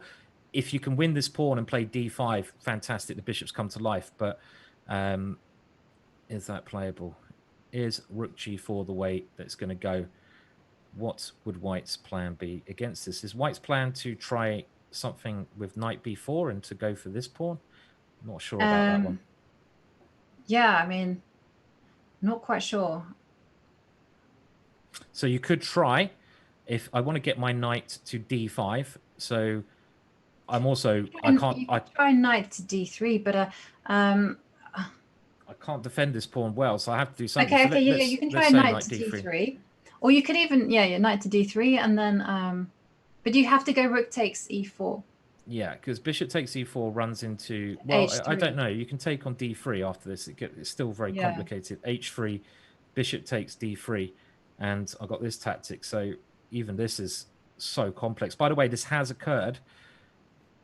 If you can win this pawn and play d5, fantastic. The bishops come to life. But is that playable? Is rook g4 the way that's going to go? What would white's plan be against this? Is white's plan to try something with knight b4 and to go for this pawn? I'm not sure about that one. Yeah, I mean, not quite sure. So you could try, if I want to get my knight to d5. So I'm also I try knight to d3, but I can't defend this pawn well, so I have to do something. Okay, yeah, you can try knight to d3. Or you could even, your knight to d3, and then, but you have to go rook takes e4. Yeah, because bishop takes e4 runs into, well, h3. I don't know. You can take on d3 after this. It's still very complicated. h3, bishop takes d3, and I've got this tactic. So even this is so complex. By the way, this has occurred.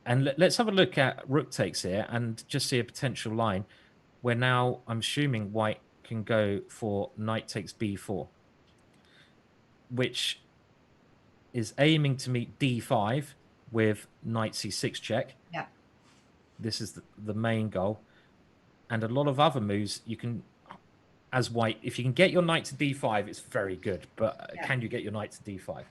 And let's have a look at rook takes here and just see a potential line where now I'm assuming white can go for knight takes b4, which is aiming to meet d5 with knight c6 check. Yeah. This is the main goal. And a lot of other moves you can, as white, if you can get your knight to d5, it's very good. But can you get your knight to d5?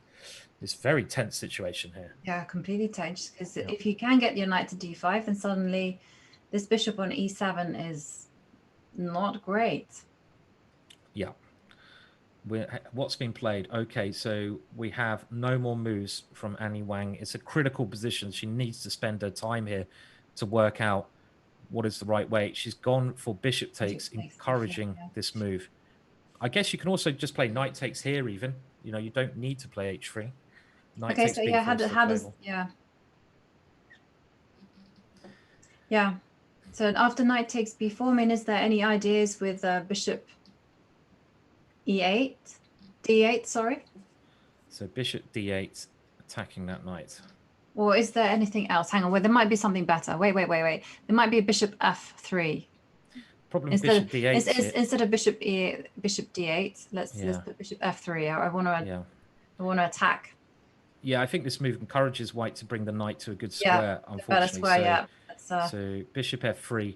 It's a very tense situation here. Yeah, completely tense. Because if you can get your knight to d5, then suddenly this bishop on e7 is not great. Yeah. What's been played? Okay, so we have no more moves from Annie Wang. It's a critical position. She needs to spend her time here to work out what is the right way. She's gone for bishop takes, encouraging this move. I guess you can also just play knight takes here even. You know, you don't need to play h3. Knight takes so yeah, how does yeah. So after knight takes b4, I mean, is there any ideas with bishop e8, d8, sorry? So bishop d8, attacking that knight. Or is there anything else? Hang on, there might be something better. Wait. There might be a bishop f3. Problem bishop d8. Instead of bishop d8, let's put bishop f3. I want to attack. Yeah, I think this move encourages white to bring the knight to a good square, unfortunately. Square, so bishop f3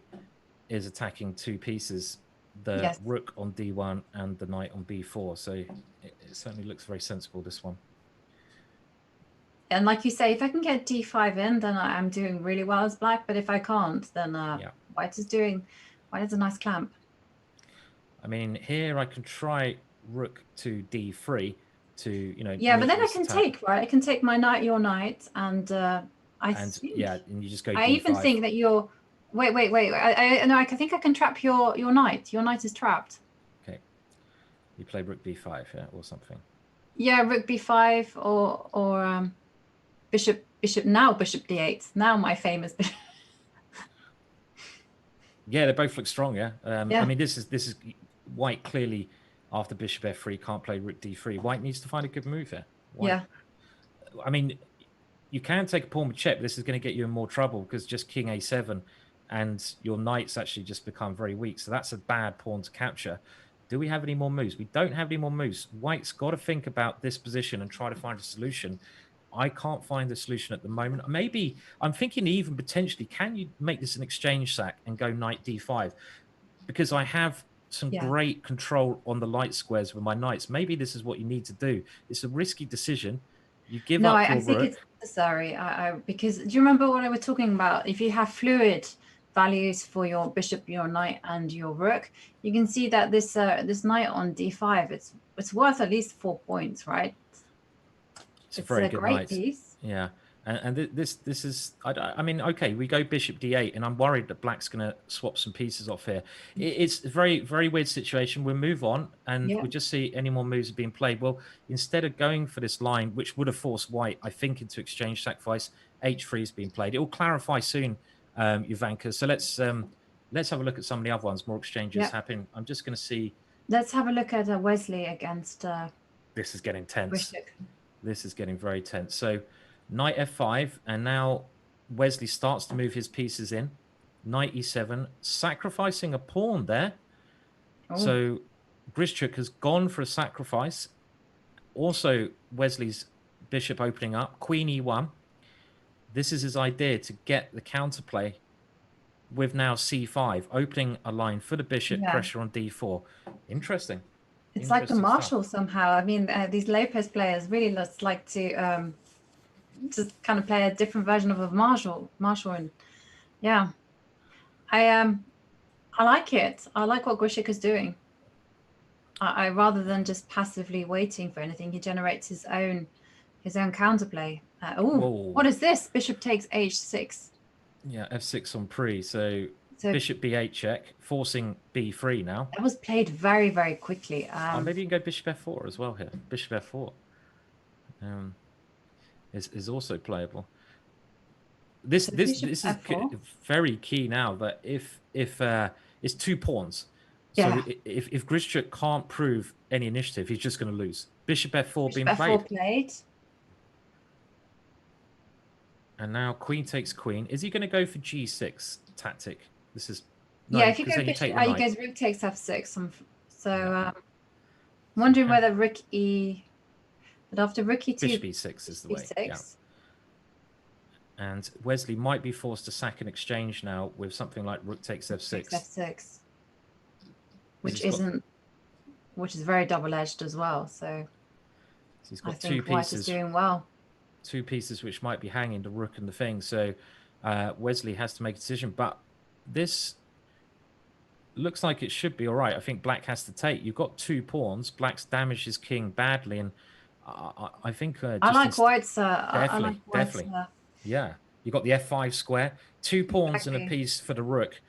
is attacking two pieces, the rook on d1 and the knight on b4. So it certainly looks very sensible, this one. And like you say, if I can get d5 in, then I'm doing really well as black. But if I can't, then white is a nice clamp. I mean, here I can try rook to d3 to, Yeah, but then I can take, right? I can take my knight, your knight, and and you just go I d5. even think that you're... Wait. I think I can trap your knight. Your knight is trapped. Okay. You play rook b5, or something. Yeah, rook b5 or bishop d8. Now my famous bishop. Yeah, they both look strong, yeah. I mean, this is white clearly after bishop f3 can't play rook d3. White needs to find a good move here. I mean, you can take a pawn with check, but this is going to get you in more trouble because just king a7 and your knight's actually just become very weak. So that's a bad pawn to capture. Do we have any more moves? We don't have any more moves. White's got to think about this position and try to find a solution. I can't find a solution at the moment. Maybe I'm thinking even potentially, can you make this an exchange sack and go knight d5? Because I have some great control on the light squares with my knights. Maybe this is what you need to do. It's a risky decision. You give up your rook. No, I think it's necessary. Because do you remember what I was talking about? If you have fluid values for your bishop, your knight, and your rook, you can see that this knight on d5, it's worth at least 4 points, right? It's a very good great piece. Yeah. And this is, I mean, okay, we go bishop d8, and I'm worried that black's going to swap some pieces off here. It's a very, very weird situation. We'll move on, and we'll just see any more moves are being played. Well, instead of going for this line, which would have forced white, I think, into exchange sacrifice, h3 is being played. It will clarify soon, Jovanka. So let's let's have a look at some of the other ones. More exchanges happening. I'm just going to see. Let's have a look at Wesley against This is getting tense. Grischuk. This is getting very tense. So knight f5, and now Wesley starts to move his pieces in. Knight e7, sacrificing a pawn there. Oh. So Grischuk has gone for a sacrifice. Also, Wesley's bishop opening up. Queen e1. This is his idea to get the counterplay with now c5, opening a line for the bishop, pressure on d4. Interesting. It's like the Marshall somehow. I mean, these Lopez players really just like to just kind of play a different version of a Marshall. And yeah, I like it. I like what Grischuk is doing. I rather than just passively waiting for anything, he generates his own counterplay. What is this? Bishop takes h6. Yeah, f6 on pre. So bishop b8 check, forcing b3 now. That was played very, very quickly. Maybe you can go bishop f4 as well here. Bishop f4 is also playable. This is very key now. That if it's 2 pawns, so if Grischuk can't prove any initiative, he's just going to lose. Bishop f4 being played. And now queen takes queen. Is he going to go for g6 tactic? This is if you go bishop, you guys rook takes f6. I'm wondering whether rook e. But after rook e2, bishop e6 is the way. Yeah. And Wesley might be forced to sack an exchange now with something like rook takes f6. F6, which is very double-edged as well. So he's got I think White is doing well. 2 pieces which might be hanging, the rook and the thing. So Wesley has to make a decision, but this looks like it should be all right. I think Black has to take. You've got 2 pawns. Black's damaged his king badly, and I think I like White's. Definitely. Yeah, you got the f5 square, 2 pawns and a piece for the rook.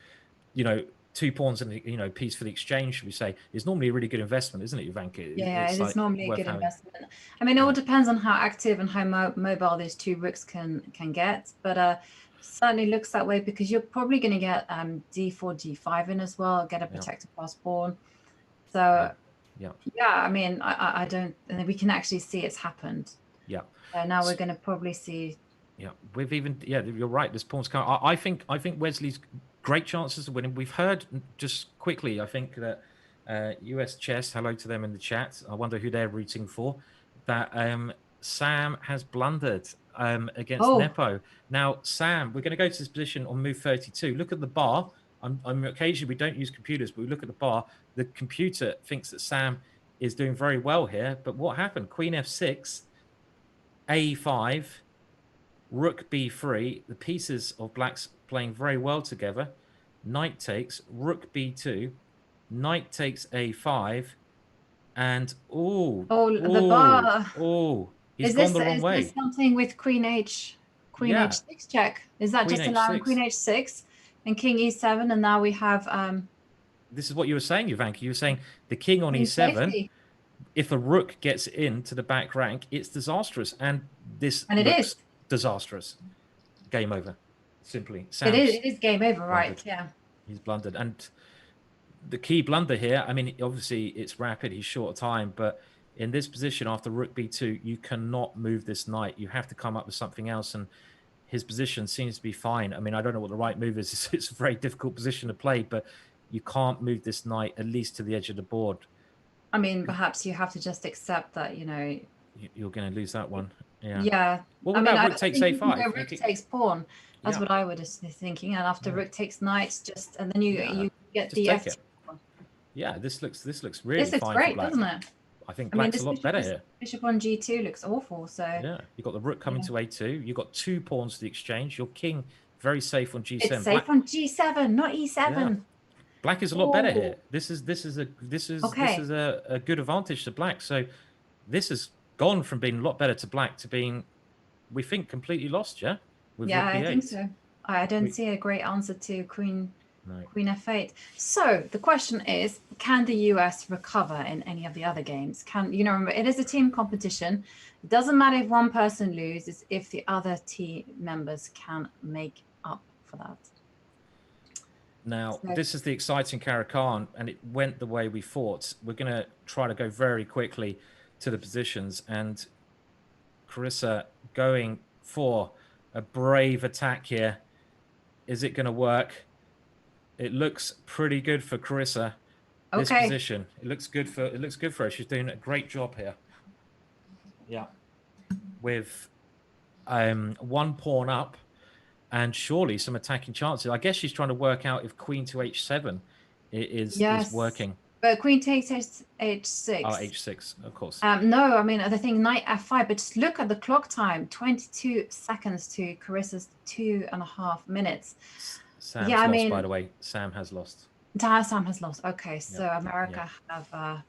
2 pawns and a piece for the exchange, should we say, is normally a really good investment, isn't it, Jovanka? Yeah, it is normally a good investment. I mean, it all depends on how active and how mobile these 2 rooks can get, but certainly looks that way because you're probably going to get d4, g5 in as well, get a protected pass pawn. So I mean, I don't, and we can actually see it's happened. Yeah. Now we're going to probably see. Yeah, you're right. This pawn's coming. I think Wesley's great chances of winning. We've heard, just quickly, I think that US Chess, hello to them in the chat. I wonder who they're rooting for. That Sam has blundered against Nepo. Now, Sam, we're going to go to this position on move 32. Look at the bar. Occasionally, we don't use computers, but we look at the bar. The computer thinks that Sam is doing very well here. But what happened? Queen f6, a5, rook b3. The pieces of Black's playing very well together. Knight takes, rook b2, knight takes a5, and the bar. He's gone the wrong way. Is this something with queen h6 check? Is that queen just allowing queen h6 and king e7, and now we have this is what you were saying, Jovanka. You were saying the king on e7. Safety. If a rook gets into the back rank, it's disastrous, and it is disastrous. Game over. Simply. It is game over, right? Yeah. He's blundered. And the key blunder here, I mean, obviously it's rapid, he's short of time, but in this position after rook b2, you cannot move this knight. You have to come up with something else, and his position seems to be fine. I mean, I don't know what the right move is. It's a very difficult position to play, but you can't move this knight at least to the edge of the board. I mean, perhaps you have to just accept that, you're going to lose that one. Yeah. Yeah. What about rook takes a5? Rook takes pawn. That's what I would be thinking. And after rook takes knight, and then you get the f2. Yeah, this looks really fine. This looks great, doesn't it? I think Black's a lot better here. Bishop on g2 looks awful. So yeah, you've got the rook coming to a2. You've got 2 pawns to the exchange. Your king very safe on g7. It's safe on g7, not e7. Yeah. Black is a lot better here. This is a good advantage to Black. So this has gone from being a lot better to Black to being, we think, completely lost. Yeah. I think so. I don't see a great answer to Queen f8. So the question is, can the US recover in any of the other games? Remember, it is a team competition. It doesn't matter if one person loses, if the other team members can make up for that. Now, So, this is the exciting Caro-Kann, and it went the way we thought. We're going to try to go very quickly to the positions, and Carissa going for a brave attack here. Is it going to work? It looks pretty good for Carissa. This okay. position, it looks good for her. She's doing a great job here. Yeah, with one pawn up, and surely some attacking chances. I guess she's trying to work out if Queen to H7 is working. But Queen takes H6. Oh, H6, of course. No, I mean, the thing, Knight F5, but just look at the clock time, 22 seconds to Carissa's 2.5 minutes. Sam's lost, by the way. Sam has lost. Sam has lost. Okay, so America have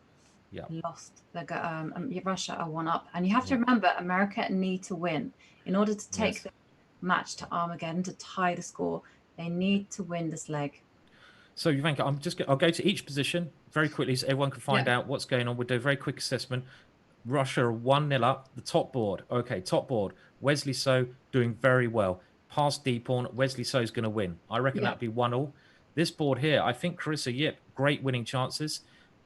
lost. Russia are 1 up. And you have to remember, America need to win. In order to take the match to Armageddon, to tie the score, they need to win this leg. So, Jovanka, I'll go to each position very quickly so everyone can find out what's going on. We'll do a very quick assessment. Russia are 1-0 up. The top board. Okay, top board. Wesley So doing very well. Past D-pawn. Wesley So is going to win. I reckon that'd be 1-1. This board here, I think Carissa Yip, great winning chances.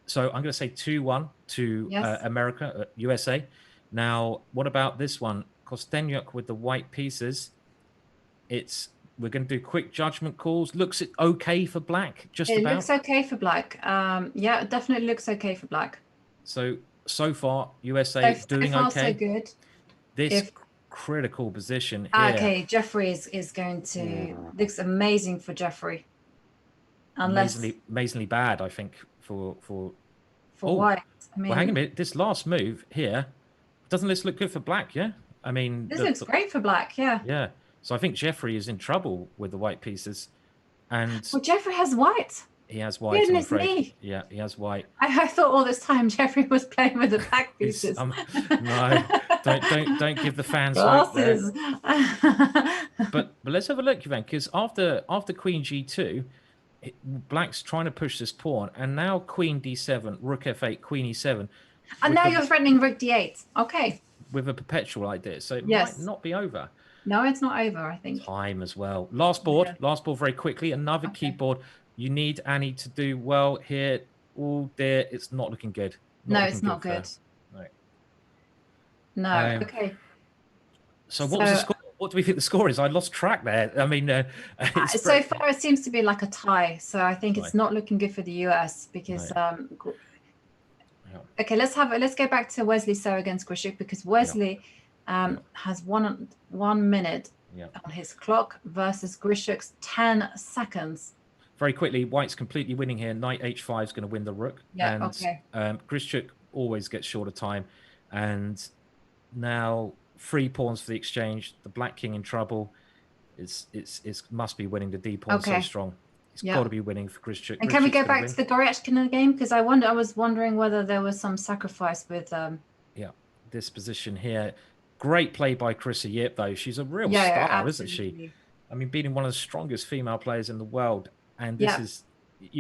So I'm going to say 2-1 to America, USA. Now, what about this one? Kosteniuk with the white pieces. We're going to do quick judgment calls. Looks okay for black, just about. It looks okay for black. Yeah, it definitely looks okay for black. So far, USA doing okay. So good. This critical position here. Okay, Jeffrey is going to... Looks amazing for Jeffrey. Amazingly bad, I think, for white. I mean, well, hang a minute. This last move here, doesn't this look good for black? Yeah, I mean, this looks great for black. Yeah. Yeah. So I think Jeffrey is in trouble with the white pieces, and Jeffrey has white. He has white. Goodness me. Yeah, he has white. I thought all this time Jeffrey was playing with the black pieces. No, don't give the fans glasses. But let's have a look, Jovanka, because after Queen G2. Black's trying to push this pawn, and now Queen D7, Rook F8, Queen E7. And now you're threatening Rook D8. Okay. With a perpetual like this, so it might not be over. No, it's not over, I think. Time as well. Last board very quickly. Another keyboard. You need Annie to do well here. Oh dear, it's not looking good. It's not good. No. Okay. So what was the score? What do we think the score is? I lost track there. I mean, so far it seems to be like a tie. So I think it's not looking good for the US because. Okay, let's go back to Wesley So against Grischuk because Wesley has 1 minute on his clock versus Grischuk's 10 seconds. Very quickly, White's completely winning here. Knight H5 is going to win the Rook. Yeah. Grischuk always gets shorter time, and now 3 pawns for the exchange. The Black King in trouble. It's must be winning. The D pawn so strong. It's got to be winning for Grischuk. And can we go back to the Goryachkina game? Because I was wondering whether there was some sacrifice with this position here. Great play by Carissa Yip, though. She's a real star, isn't she? I mean, beating one of the strongest female players in the world. And this is,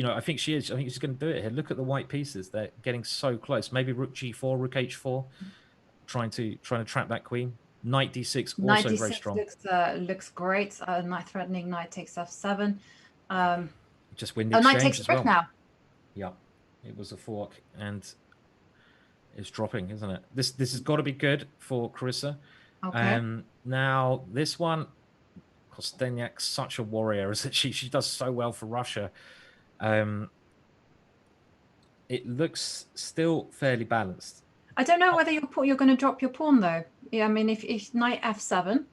I think she is. I think she's going to do it here. Look at the white pieces. They're getting so close. Maybe Rook G4, Rook H4, trying to trap that queen. Knight D6, also Knight very strong. Looks great. Knight threatening. Knight takes F7. Just win the exchange Knight takes as well. now. Yeah, it was a fork, and it's dropping, isn't it? This has got to be good for Carissa. Okay. Now this one, Kosteniuk, such a warrior, isn't she? She does so well for Russia. It looks still fairly balanced. I don't know whether you're going to drop your pawn though. Yeah, I mean, if Knight F7,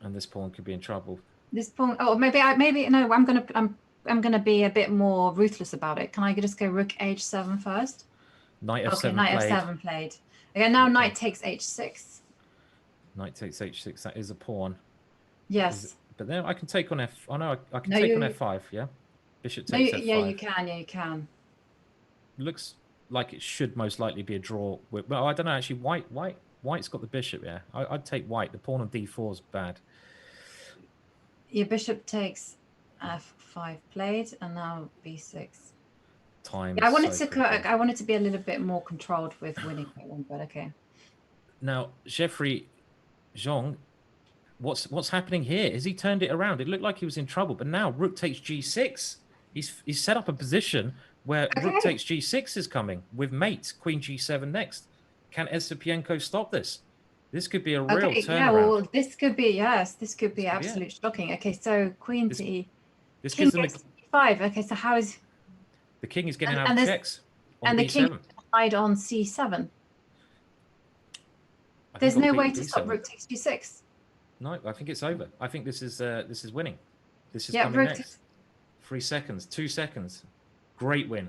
and this pawn could be in trouble. This pawn. Oh, maybe no. I'm gonna be a bit more ruthless about it. Can I just go Rook H7 first? Knight F7 okay, Knight F7 played. Okay, now Knight takes H6. Knight takes H6. That is a pawn. Yes. But then I can take on F. Oh no, I can take on F5. Yeah. Bishop takes F5. Yeah, you can. Yeah, you can. Looks like it should most likely be a draw. Well, I don't know. Actually, White's got the bishop. Yeah, I'd take White. The pawn on D4 is bad. Your bishop takes F5 played, and now B6. Time. Yeah, I wanted to be a little bit more controlled with winning that one, but okay. Now, Jeffrey Xiong what's happening here? Has he turned it around? It looked like he was in trouble, but now rook takes g6. He's set up a position where rook takes g6 is coming with mate, queen g7 next. Can Esipenko stop this? This could be a real turnaround. Yeah, well, this could be, yes, this could be absolute shocking. Okay, so queen to e. This king gets e5. Okay, so how is... The king is getting out of checks on and b7. The king hide on c7. There's no way to stop rook takes g6. No, I think it's over. I think this is winning. This is coming next. 3 seconds, 2 seconds. Great win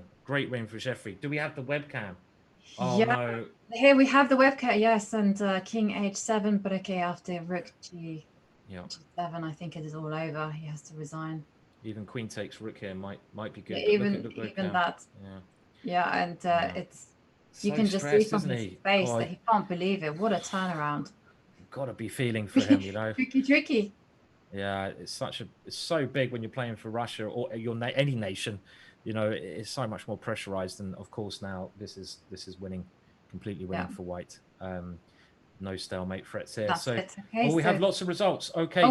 for Jeffrey. Do we have the webcam? Oh no. Here we have the webcam, yes, and king h7, but okay, after rook g7, I think it is all over. He has to resign. Even queen takes rook here might be good. Yeah, even that. Yeah, and it's you can just see from his face that he can't believe it. What a turnaround. You've got to be feeling for him, you know. Tricky. Yeah, it's so big when you're playing for Russia or any nation. You know, it's so much more pressurized, and of course now this is winning, completely winning for white. No stalemate threats here. We have lots of results. Okay,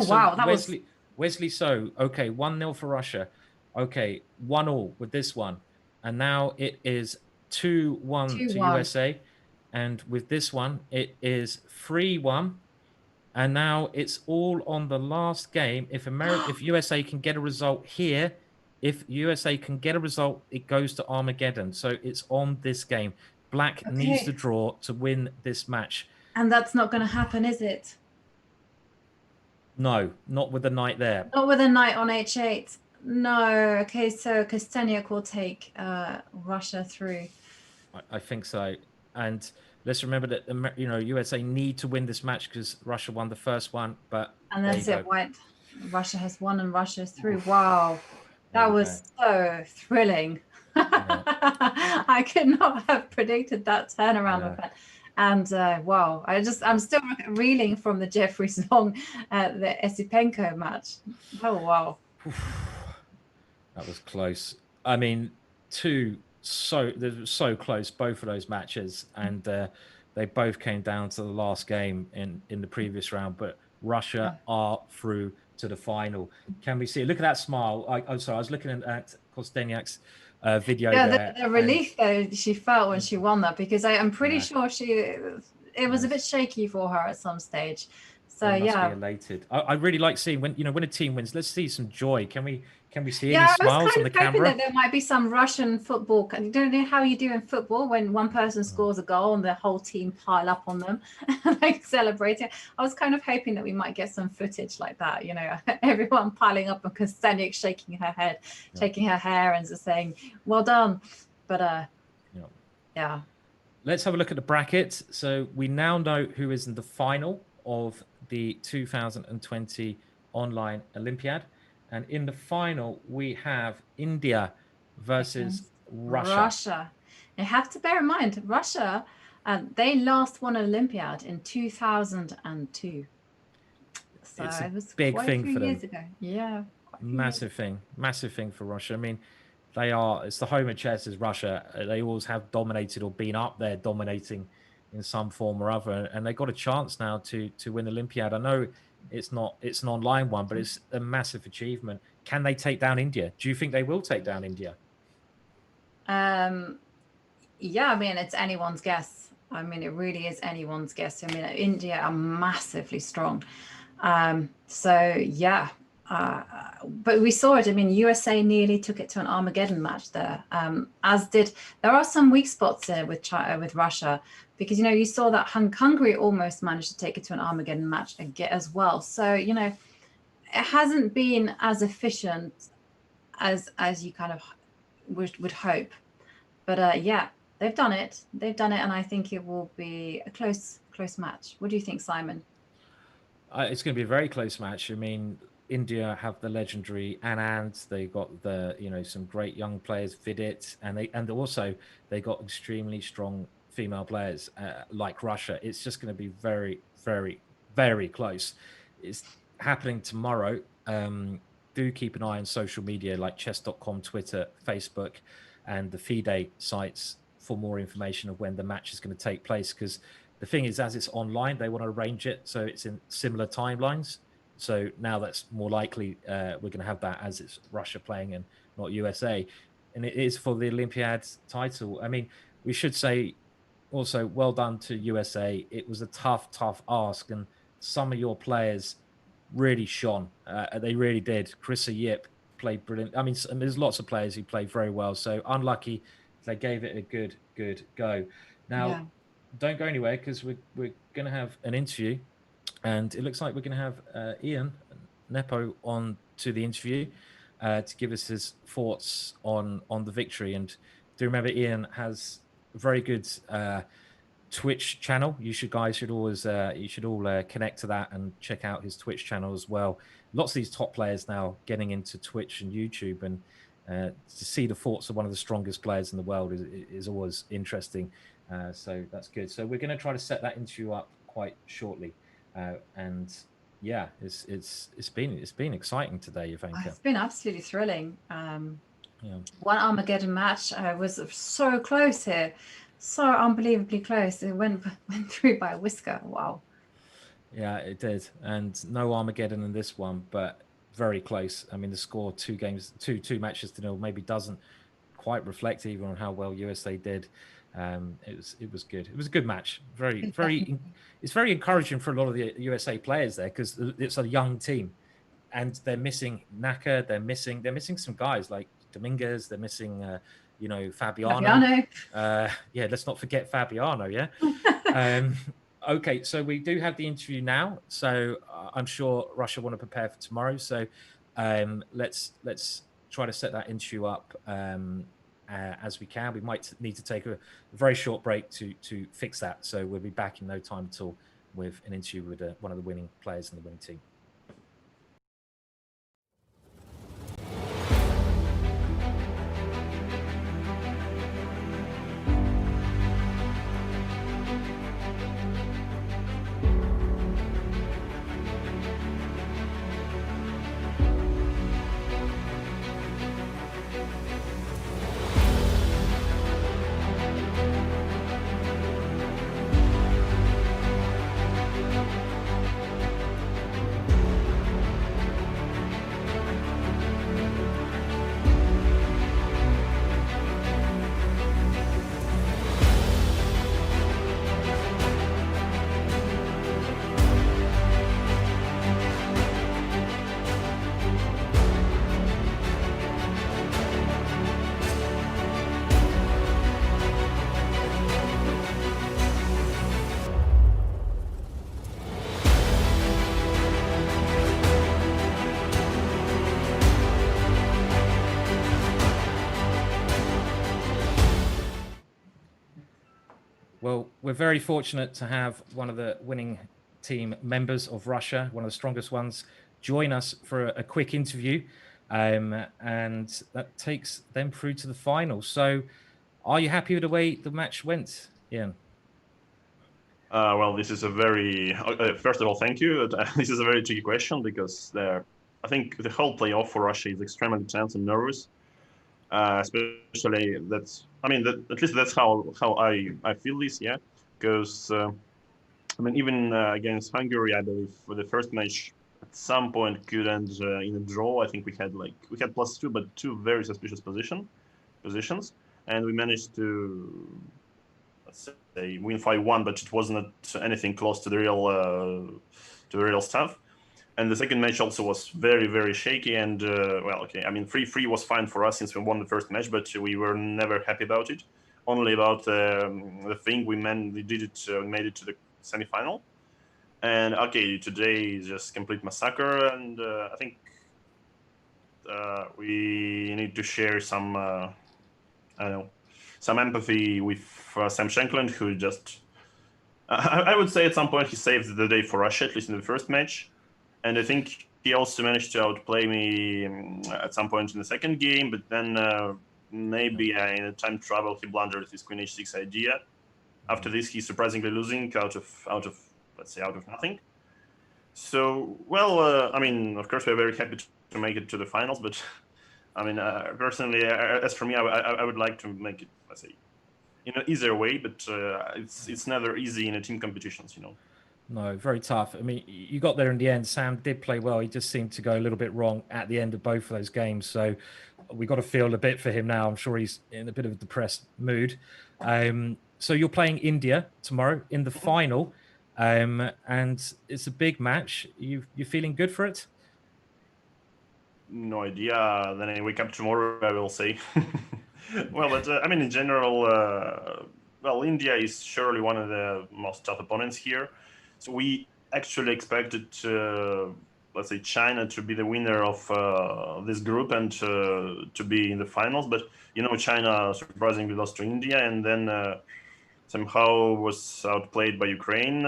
Wesley So, okay, 1-0 for Russia. Okay, 1-1 with this one, and now it is 2-1 to USA, and with this one it is 3-1. And now it's all on the last game. If USA can get a result here, if USA can get a result, it goes to Armageddon. So it's on this game. Black needs to draw to win this match. And that's not going to happen, is it? No, not with the knight there. Not with a knight on h8. No. Okay, so Kosteniuk will take Russia through. I think so. And let's remember that USA need to win this match because Russia won the first one. And that's it. White. Russia has won and Russia is through. Wow. That was so thrilling. I could not have predicted that turnaround of that. And wow, I'm still reeling from the Jeffrey Xiong, the Esipenko match. Oh wow, that was close. I mean, they're so close, both of those matches, and they both came down to the last game in the previous round. But Russia are through to the final. Can we see it? Look at that smile. I'm sorry, I was looking at Kosteniuk's video. Yeah, the relief though she felt when she won that, because I'm pretty sure it was a bit shaky for her at some stage. So must be elated. I really like seeing when a team wins. Let's see some joy. Can we see any smiles on the camera? I was kind of hoping that there might be some Russian football. You don't know how you do in football when one person scores a goal and the whole team pile up on them like celebrating. I was kind of hoping that we might get some footage like that. You know, everyone piling up and Kosteniuk shaking her head, shaking her hair, and just saying, "Well done." But yeah. Let's have a look at the bracket. So we now know who is in the final of the 2020 online Olympiad. And in the final, we have India versus Russia. You have to bear in mind, Russia, they last won an Olympiad in 2002. So it's it was big thing for them. Years ago. Yeah. Massive thing for Russia. I mean, it's the home of chess is Russia. They always have dominated or been up there dominating in some form or other, and they got a chance now to win Olympiad. I know it's an online one, but it's a massive achievement. Can they take down India? Do you think they will take down India? Yeah, I mean, it's anyone's guess. I mean, it really is anyone's guess. I mean, India are massively strong. So yeah, but we saw it. I mean, USA nearly took it to an Armageddon match there, there are some weak spots there with Russia, because, you saw that Hungary almost managed to take it to an Armageddon match as well. So, it hasn't been as efficient as you kind of would hope. But yeah, they've done it. And I think it will be a close match. What do you think, Simon? It's going to be a very close match. I mean, India have the legendary Anand. They got some great young players, Vidit, and also they got extremely strong female players like Russia. It's just going to be very, very, very close. It's happening tomorrow. Do keep an eye on social media like Chess.com, Twitter, Facebook, and the FIDE sites for more information of when the match is going to take place. Because the thing is, as it's online, they want to arrange it so it's in similar timelines. So now that's more likely we're going to have that as it's Russia playing and not USA. And it is for the Olympiad title. I mean, we should say also well done to USA. It was a tough ask, and some of your players really shone. They really did. Krista Yip played brilliant. I mean, there's lots of players who played very well. So unlucky, they gave it a good go. Now, don't go anywhere because we're going to have an interview, and it looks like we're going to have Ian Nepo on to the interview to give us his thoughts on the victory. And do remember, Ian has a very good Twitch channel. You should always connect to that and check out his Twitch channel as well. Lots of these top players now getting into Twitch and YouTube, and to see the thoughts of one of the strongest players in the world is always interesting. So that's good. So we're going to try to set that interview up quite shortly, and yeah, it's been exciting today, Jovanka. It's been absolutely thrilling. One Armageddon match was so close here. So unbelievably close. It went through by a whisker. Wow. Yeah, it did. And no Armageddon in this one, but very close. I mean, the score two matches to nil maybe doesn't quite reflect even on how well USA did. It was good. It was a good match. It's very encouraging for a lot of the USA players there because it's a young team, and they're missing Naka. They're missing some guys like Dominguez. They're missing Fabiano. Yeah, let's not forget Fabiano. Yeah. Okay, so we do have the interview now. So I'm sure Russia want to prepare for tomorrow. So let's try to set that interview up as we can. We might need to take a very short break to fix that. So we'll be back in no time at all with an interview with one of the winning players in the winning team. Well, we're very fortunate to have one of the winning team members of Russia, one of the strongest ones, join us for a quick interview, and that takes them through to the final. So are you happy with the way the match went, Ian? Well, this is a very, first of all, thank you. This is a very tricky question because I think the whole playoff for Russia is extremely tense and nervous. Especially at least that's how I feel this, yeah. Because even against Hungary, I believe for the first match at some point could end in a draw. I think we had +2, but two very suspicious positions, and we managed to, let's say, win 5-1, but it wasn't anything close to the real stuff. And the second match also was very, very shaky. And 3-3 was fine for us since we won the first match, but we were never happy about it. Only about the thing we made it to the semi-final. And today is just complete massacre. And I think we need to share some empathy with Sam Shankland, who just, I would say at some point he saved the day for Russia, at least in the first match. And I think he also managed to outplay me at some point in the second game, but then maybe in a time travel he blundered his Queen H6 idea. After this, he's surprisingly losing out of nothing. So, of course, we're very happy to make it to the finals, but personally, as for me, I would like to make it, let's say, in an easier way, but it's never easy in a team competitions, No, very tough. I mean, you got there in the end. Sam did play well. He just seemed to go a little bit wrong at the end of both of those games. So we got to feel a bit for him now. I'm sure he's in a bit of a depressed mood. So you're playing India tomorrow in the final, and it's a big match. You're feeling good for it? No idea. Then I wake up tomorrow, I will say. Well, but I mean, in general, well, India is surely one of the most tough opponents here. So we actually expected, let's say, China to be the winner of this group and to be in the finals. But China surprisingly lost to India, and then somehow was outplayed by Ukraine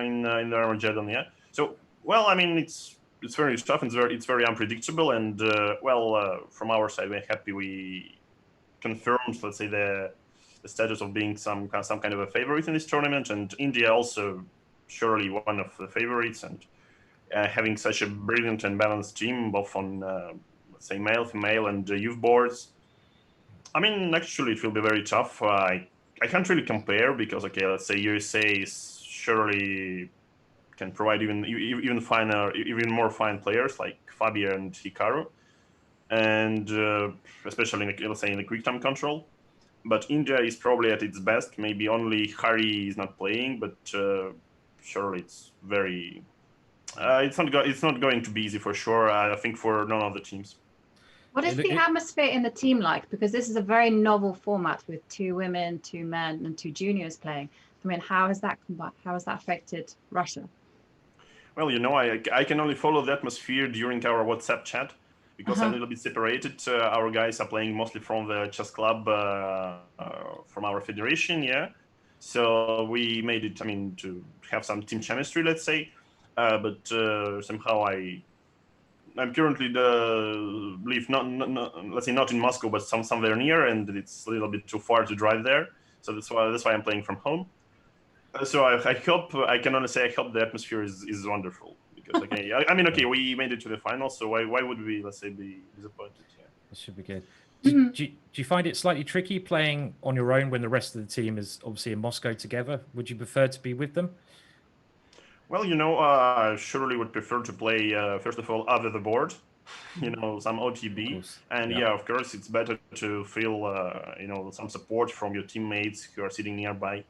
in the Armageddon. Yeah. So well, I mean, it's very tough and it's very unpredictable. And from our side, we're happy we confirmed, let's say, the status of being some kind of a favorite in this tournament, and India also surely one of the favorites, and having such a brilliant and balanced team, both on let's say male, female, and youth boards. I mean, actually, it will be very tough. I can't really compare because, okay, let's say USA is surely can provide even more fine players like Fabio and Hikaru, and especially let's say in the quick time control. But India is probably at its best. Maybe only Hari is not playing, but surely it's very. It's not going to be easy for sure. I think for none of the teams. What is the atmosphere in the team like? Because this is a very novel format with 2 women, 2 men, and 2 juniors playing. I mean, how has that affected Russia? Well, I can only follow the atmosphere during our WhatsApp chat because I'm a little bit separated. Our guys are playing mostly from the chess club, from our federation, yeah. So we made it, I mean, to have some team chemistry, let's say. But somehow I'm currently live let's say not in Moscow, but somewhere near, and it's a little bit too far to drive there. So that's why I'm playing from home. So I hope I can only say I hope the atmosphere is wonderful because okay, I mean okay, we made it to the final, so why would we, let's say, be disappointed? Yeah, it should be good. Do you find it slightly tricky playing on your own when the rest of the team is obviously in Moscow together? Would you prefer to be with them? Well, I surely would prefer to play first of all over the board, some OTB, and yeah, of course, it's better to feel some support from your teammates who are sitting nearby.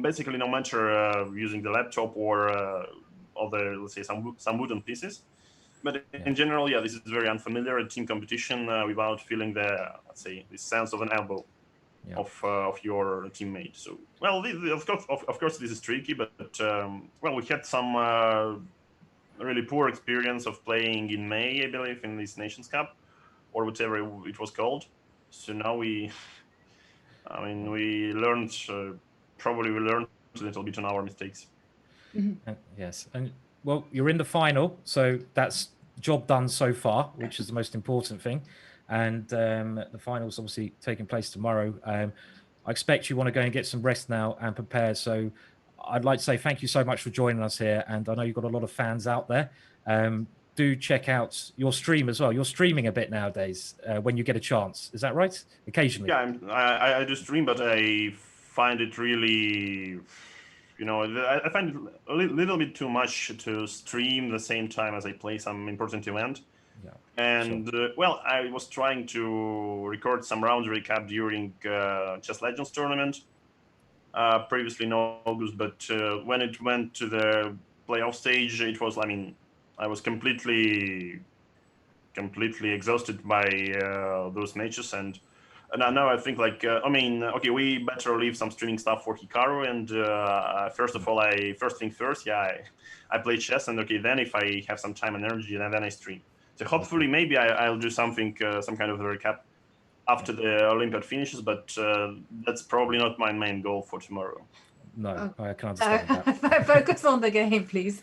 Basically, no matter using the laptop or other, let's say, some wooden pieces. But in general, yeah, this is very unfamiliar. A team competition without feeling let's say, the sense of an elbow of your teammate. So, well, of course, this is tricky. But well, we had some really poor experience of playing in May, I believe, in this Nations Cup or whatever it was called. So now we learned. Probably we learned a little bit on our mistakes. Yes, and well, you're in the final, so that's job done so far, which is the most important thing. And the final's obviously taking place tomorrow. I expect you want to go and get some rest now and prepare. So I'd like to say thank you so much for joining us here. And I know you've got a lot of fans out there. Do check out your stream as well. You're streaming a bit nowadays when you get a chance. Is that right? Occasionally. Yeah, I do stream, but I find it really, I find it a little bit too much to stream the same time as I play some important event. Yeah, and well, I was trying to record some round recap during Chess Legends tournament previously in August, but when it went to the playoff stage, it was, I was completely exhausted by those matches, and now I think okay, we better leave some streaming stuff for Hikaru, and first of all, first thing first, yeah, I play chess, and okay, then if I have some time and energy, then I stream. So hopefully, maybe I'll do something, some kind of a recap after the Olympiad finishes, but that's probably not my main goal for tomorrow. No, I can understand that. Focus on the game, please.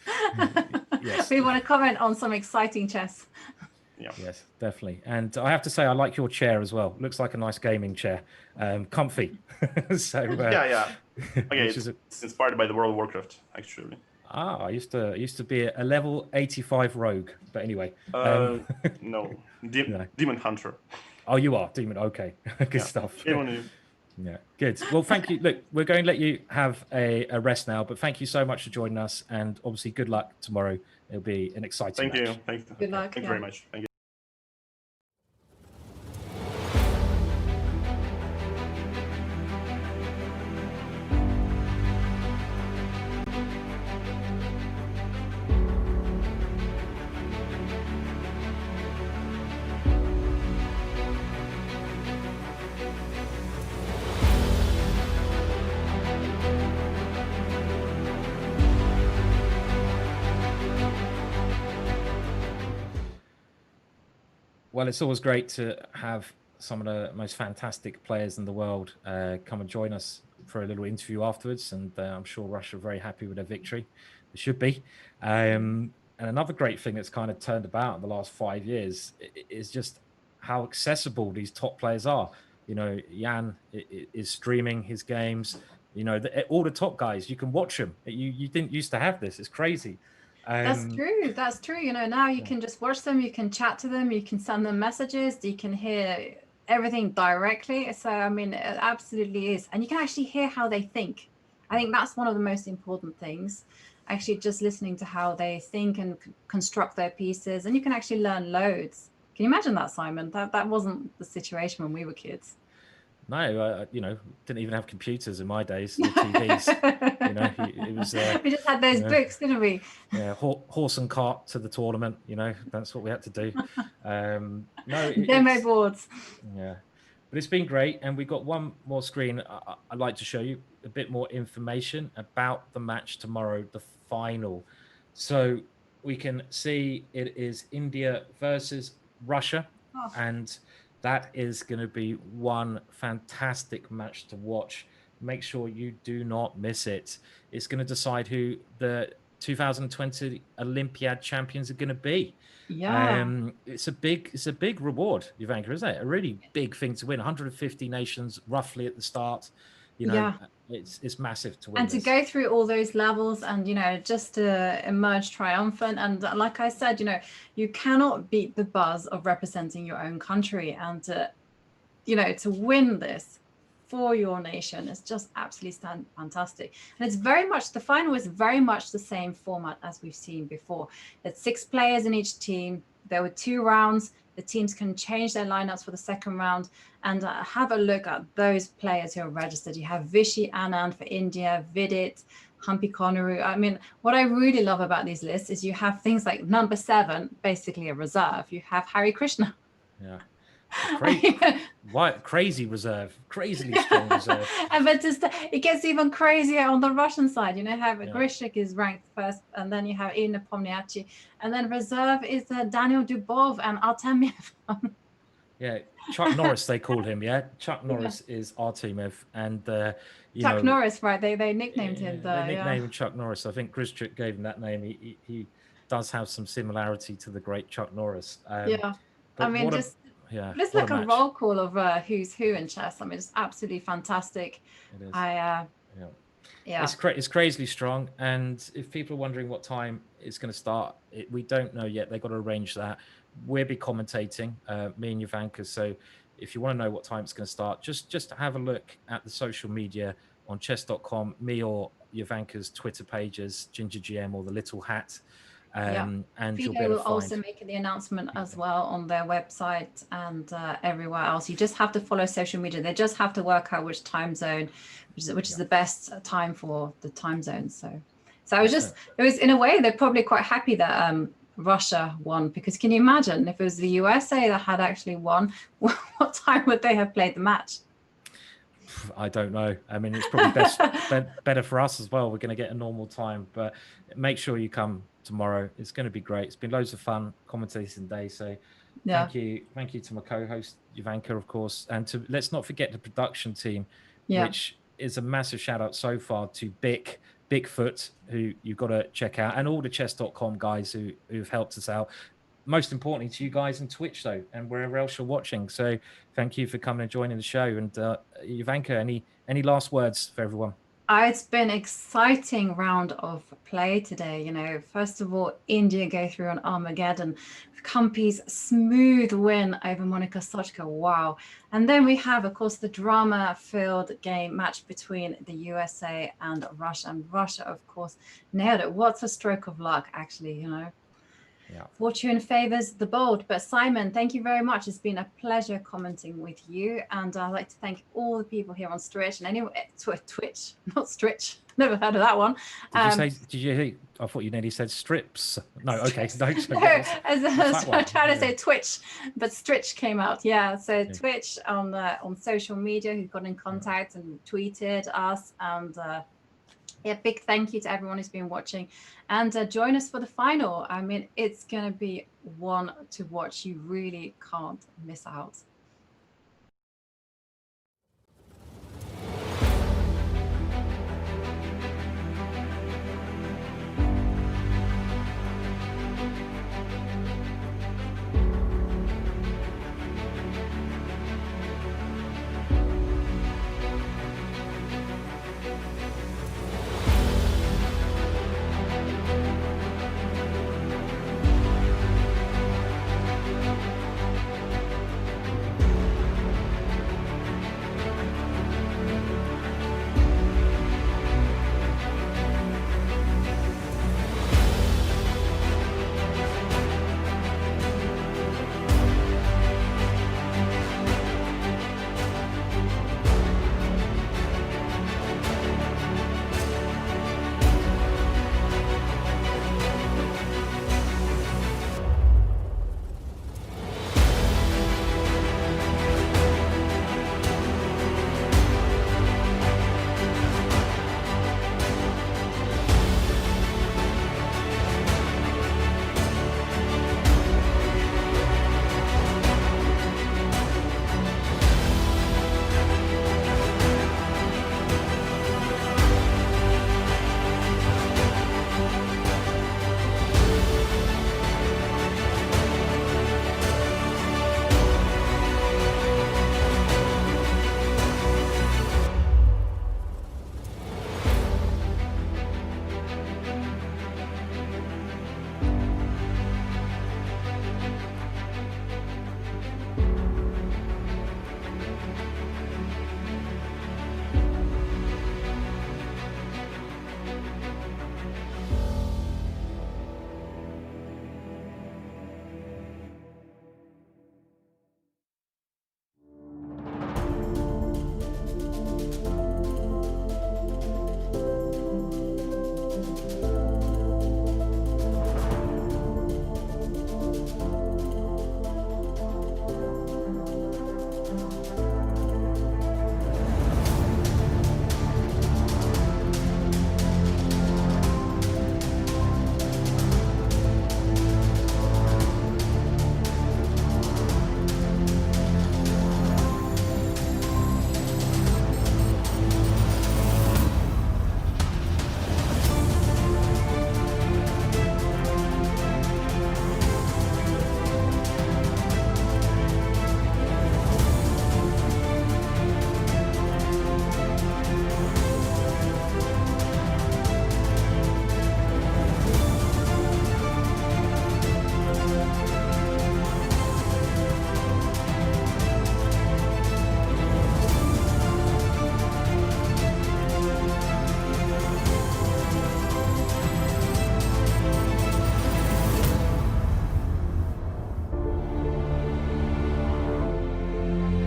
Yes. We want to comment on some exciting chess. Yeah. Yes, definitely. And I have to say, I like your chair as well. Looks like a nice gaming chair. Comfy. So yeah. Okay, it's inspired by the World of Warcraft, actually. I used to be a level 85 rogue, but anyway. No, Demon Hunter. Oh, you are Demon. Okay, good stuff. Yeah, good. Well, thank you. Look, we're going to let you have a rest now, but thank you so much for joining us, and obviously good luck tomorrow. It'll be an exciting Thank match. you. Thank Good luck. you very much. Thank you. Well, it's always great to have some of the most fantastic players in the world come and join us for a little interview afterwards. And I'm sure Russia are very happy with their victory. They should be. And another great thing that's kind of turned about in the last 5 years is just how accessible these top players are. You know, Jan is streaming his games. You know, all the top guys, you can watch them. You didn't used to have this. It's crazy. That's true. That's true. You know, now you can just watch them, you can chat to them, you can send them messages, you can hear everything directly. So, I mean, it absolutely is. And you can actually hear how they think. I think that's one of the most important things. Actually, just listening to how they think and construct their pieces. And you can actually learn loads. Can you imagine that, Simon? That wasn't the situation when we were kids. No, you know, didn't even have computers in my days, or TVs. You know, it was. We just had those books, didn't we? Yeah, horse and cart to the tournament. You know, that's what we had to do. No, demo boards. Yeah, but it's been great, and we've got one more screen. I'd like to show you a bit more information about the match tomorrow, the final. So we can see it is India versus Russia, and that is going to be one fantastic match to watch. Make sure you do not miss it. It's going to decide who the 2020 Olympiad champions are going to be. Yeah. It's a big reward, Jovanka, isn't it? A really big thing to win. 150 nations roughly at the start. You know, it's massive to win. And to go through all those levels and, you know, just to emerge triumphant. And like I said, you know, you cannot beat the buzz of representing your own country. And to, you know, to win this for your nation is just absolutely fantastic. And it's very much, the final is very much the same format as we've seen before. There's 6 players in each team. There were 2 rounds. The teams can change their lineups for the second round, and have a look at those players who are registered. You have Vishy Anand for India, Vidit, Humpy Konaru. I mean, what I really love about these lists is you have things like number 7, basically a reserve. You have Hari Krishna. Yeah. Crazy reserve, crazily strong reserve. But just it gets even crazier on the Russian side. You know, have Grischuk is ranked first, and then you have Ina Pomniachi, and then reserve is Daniel Dubov and Artemiev. Yeah, Chuck Norris they called him. Yeah, Chuck Norris is Artemiev, and Chuck Norris, right? They nicknamed him. They nicknamed him Chuck Norris. I think Grischuk gave him that name. He does have some similarity to the great Chuck Norris. I mean, let's look a roll call of who's who in chess. I mean, it's absolutely fantastic. It is. Yeah. It's crazily strong. And if people are wondering what time it's going to start, we don't know yet. They've got to arrange that. We'll be commentating, me and Jovanka. So if you want to know what time it's going to start, just have a look at the social media on Chess.com, me or Jovanka's Twitter pages, Ginger GM or the Little Hat. And FIDE will also make the announcement as well on their website and everywhere else. You just have to follow social media. They just have to work out which time zone, which is the best time for the time zone. So it was in a way they're probably quite happy that Russia won, because can you imagine if it was the USA that had actually won, what time would they have played the match? I don't know. I mean, it's probably better for us as well. We're going to get a normal time, but make sure you come tomorrow. It's going to be great. It's been loads of fun commentating day. So thank you to my co-host Jovanka, of course, and let's not forget the production team, which is a massive shout out so far to Bigfoot, who you've got to check out, and all the Chess.com guys who've helped us out. Most importantly to you guys on Twitch though, and wherever else you're watching. So thank you for coming and joining the show. And Jovanka, any last words for everyone? It's been exciting round of play today. You know, first of all, India go through on Armageddon. Kampi's smooth win over Monika Sochka. Wow. And then we have, of course, the drama-filled game match between the USA and Russia. And Russia, of course, nailed it. What's a stroke of luck, actually, you know? Yeah. Fortune favors the bold. But Simon, thank you very much. It's been a pleasure commenting with you. And I'd like to thank all the people here on Twitch and anyway, Twitch, not Stritch. Never heard of that one. Did you I thought you nearly said strips. No, okay. No, I'm trying to say Twitch, but Stritch came out. Yeah. So Twitch on social media, who got in contact and tweeted us, and yeah, big thank you to everyone who's been watching, and join us for the final. I mean, it's going to be one to watch. You really can't miss out.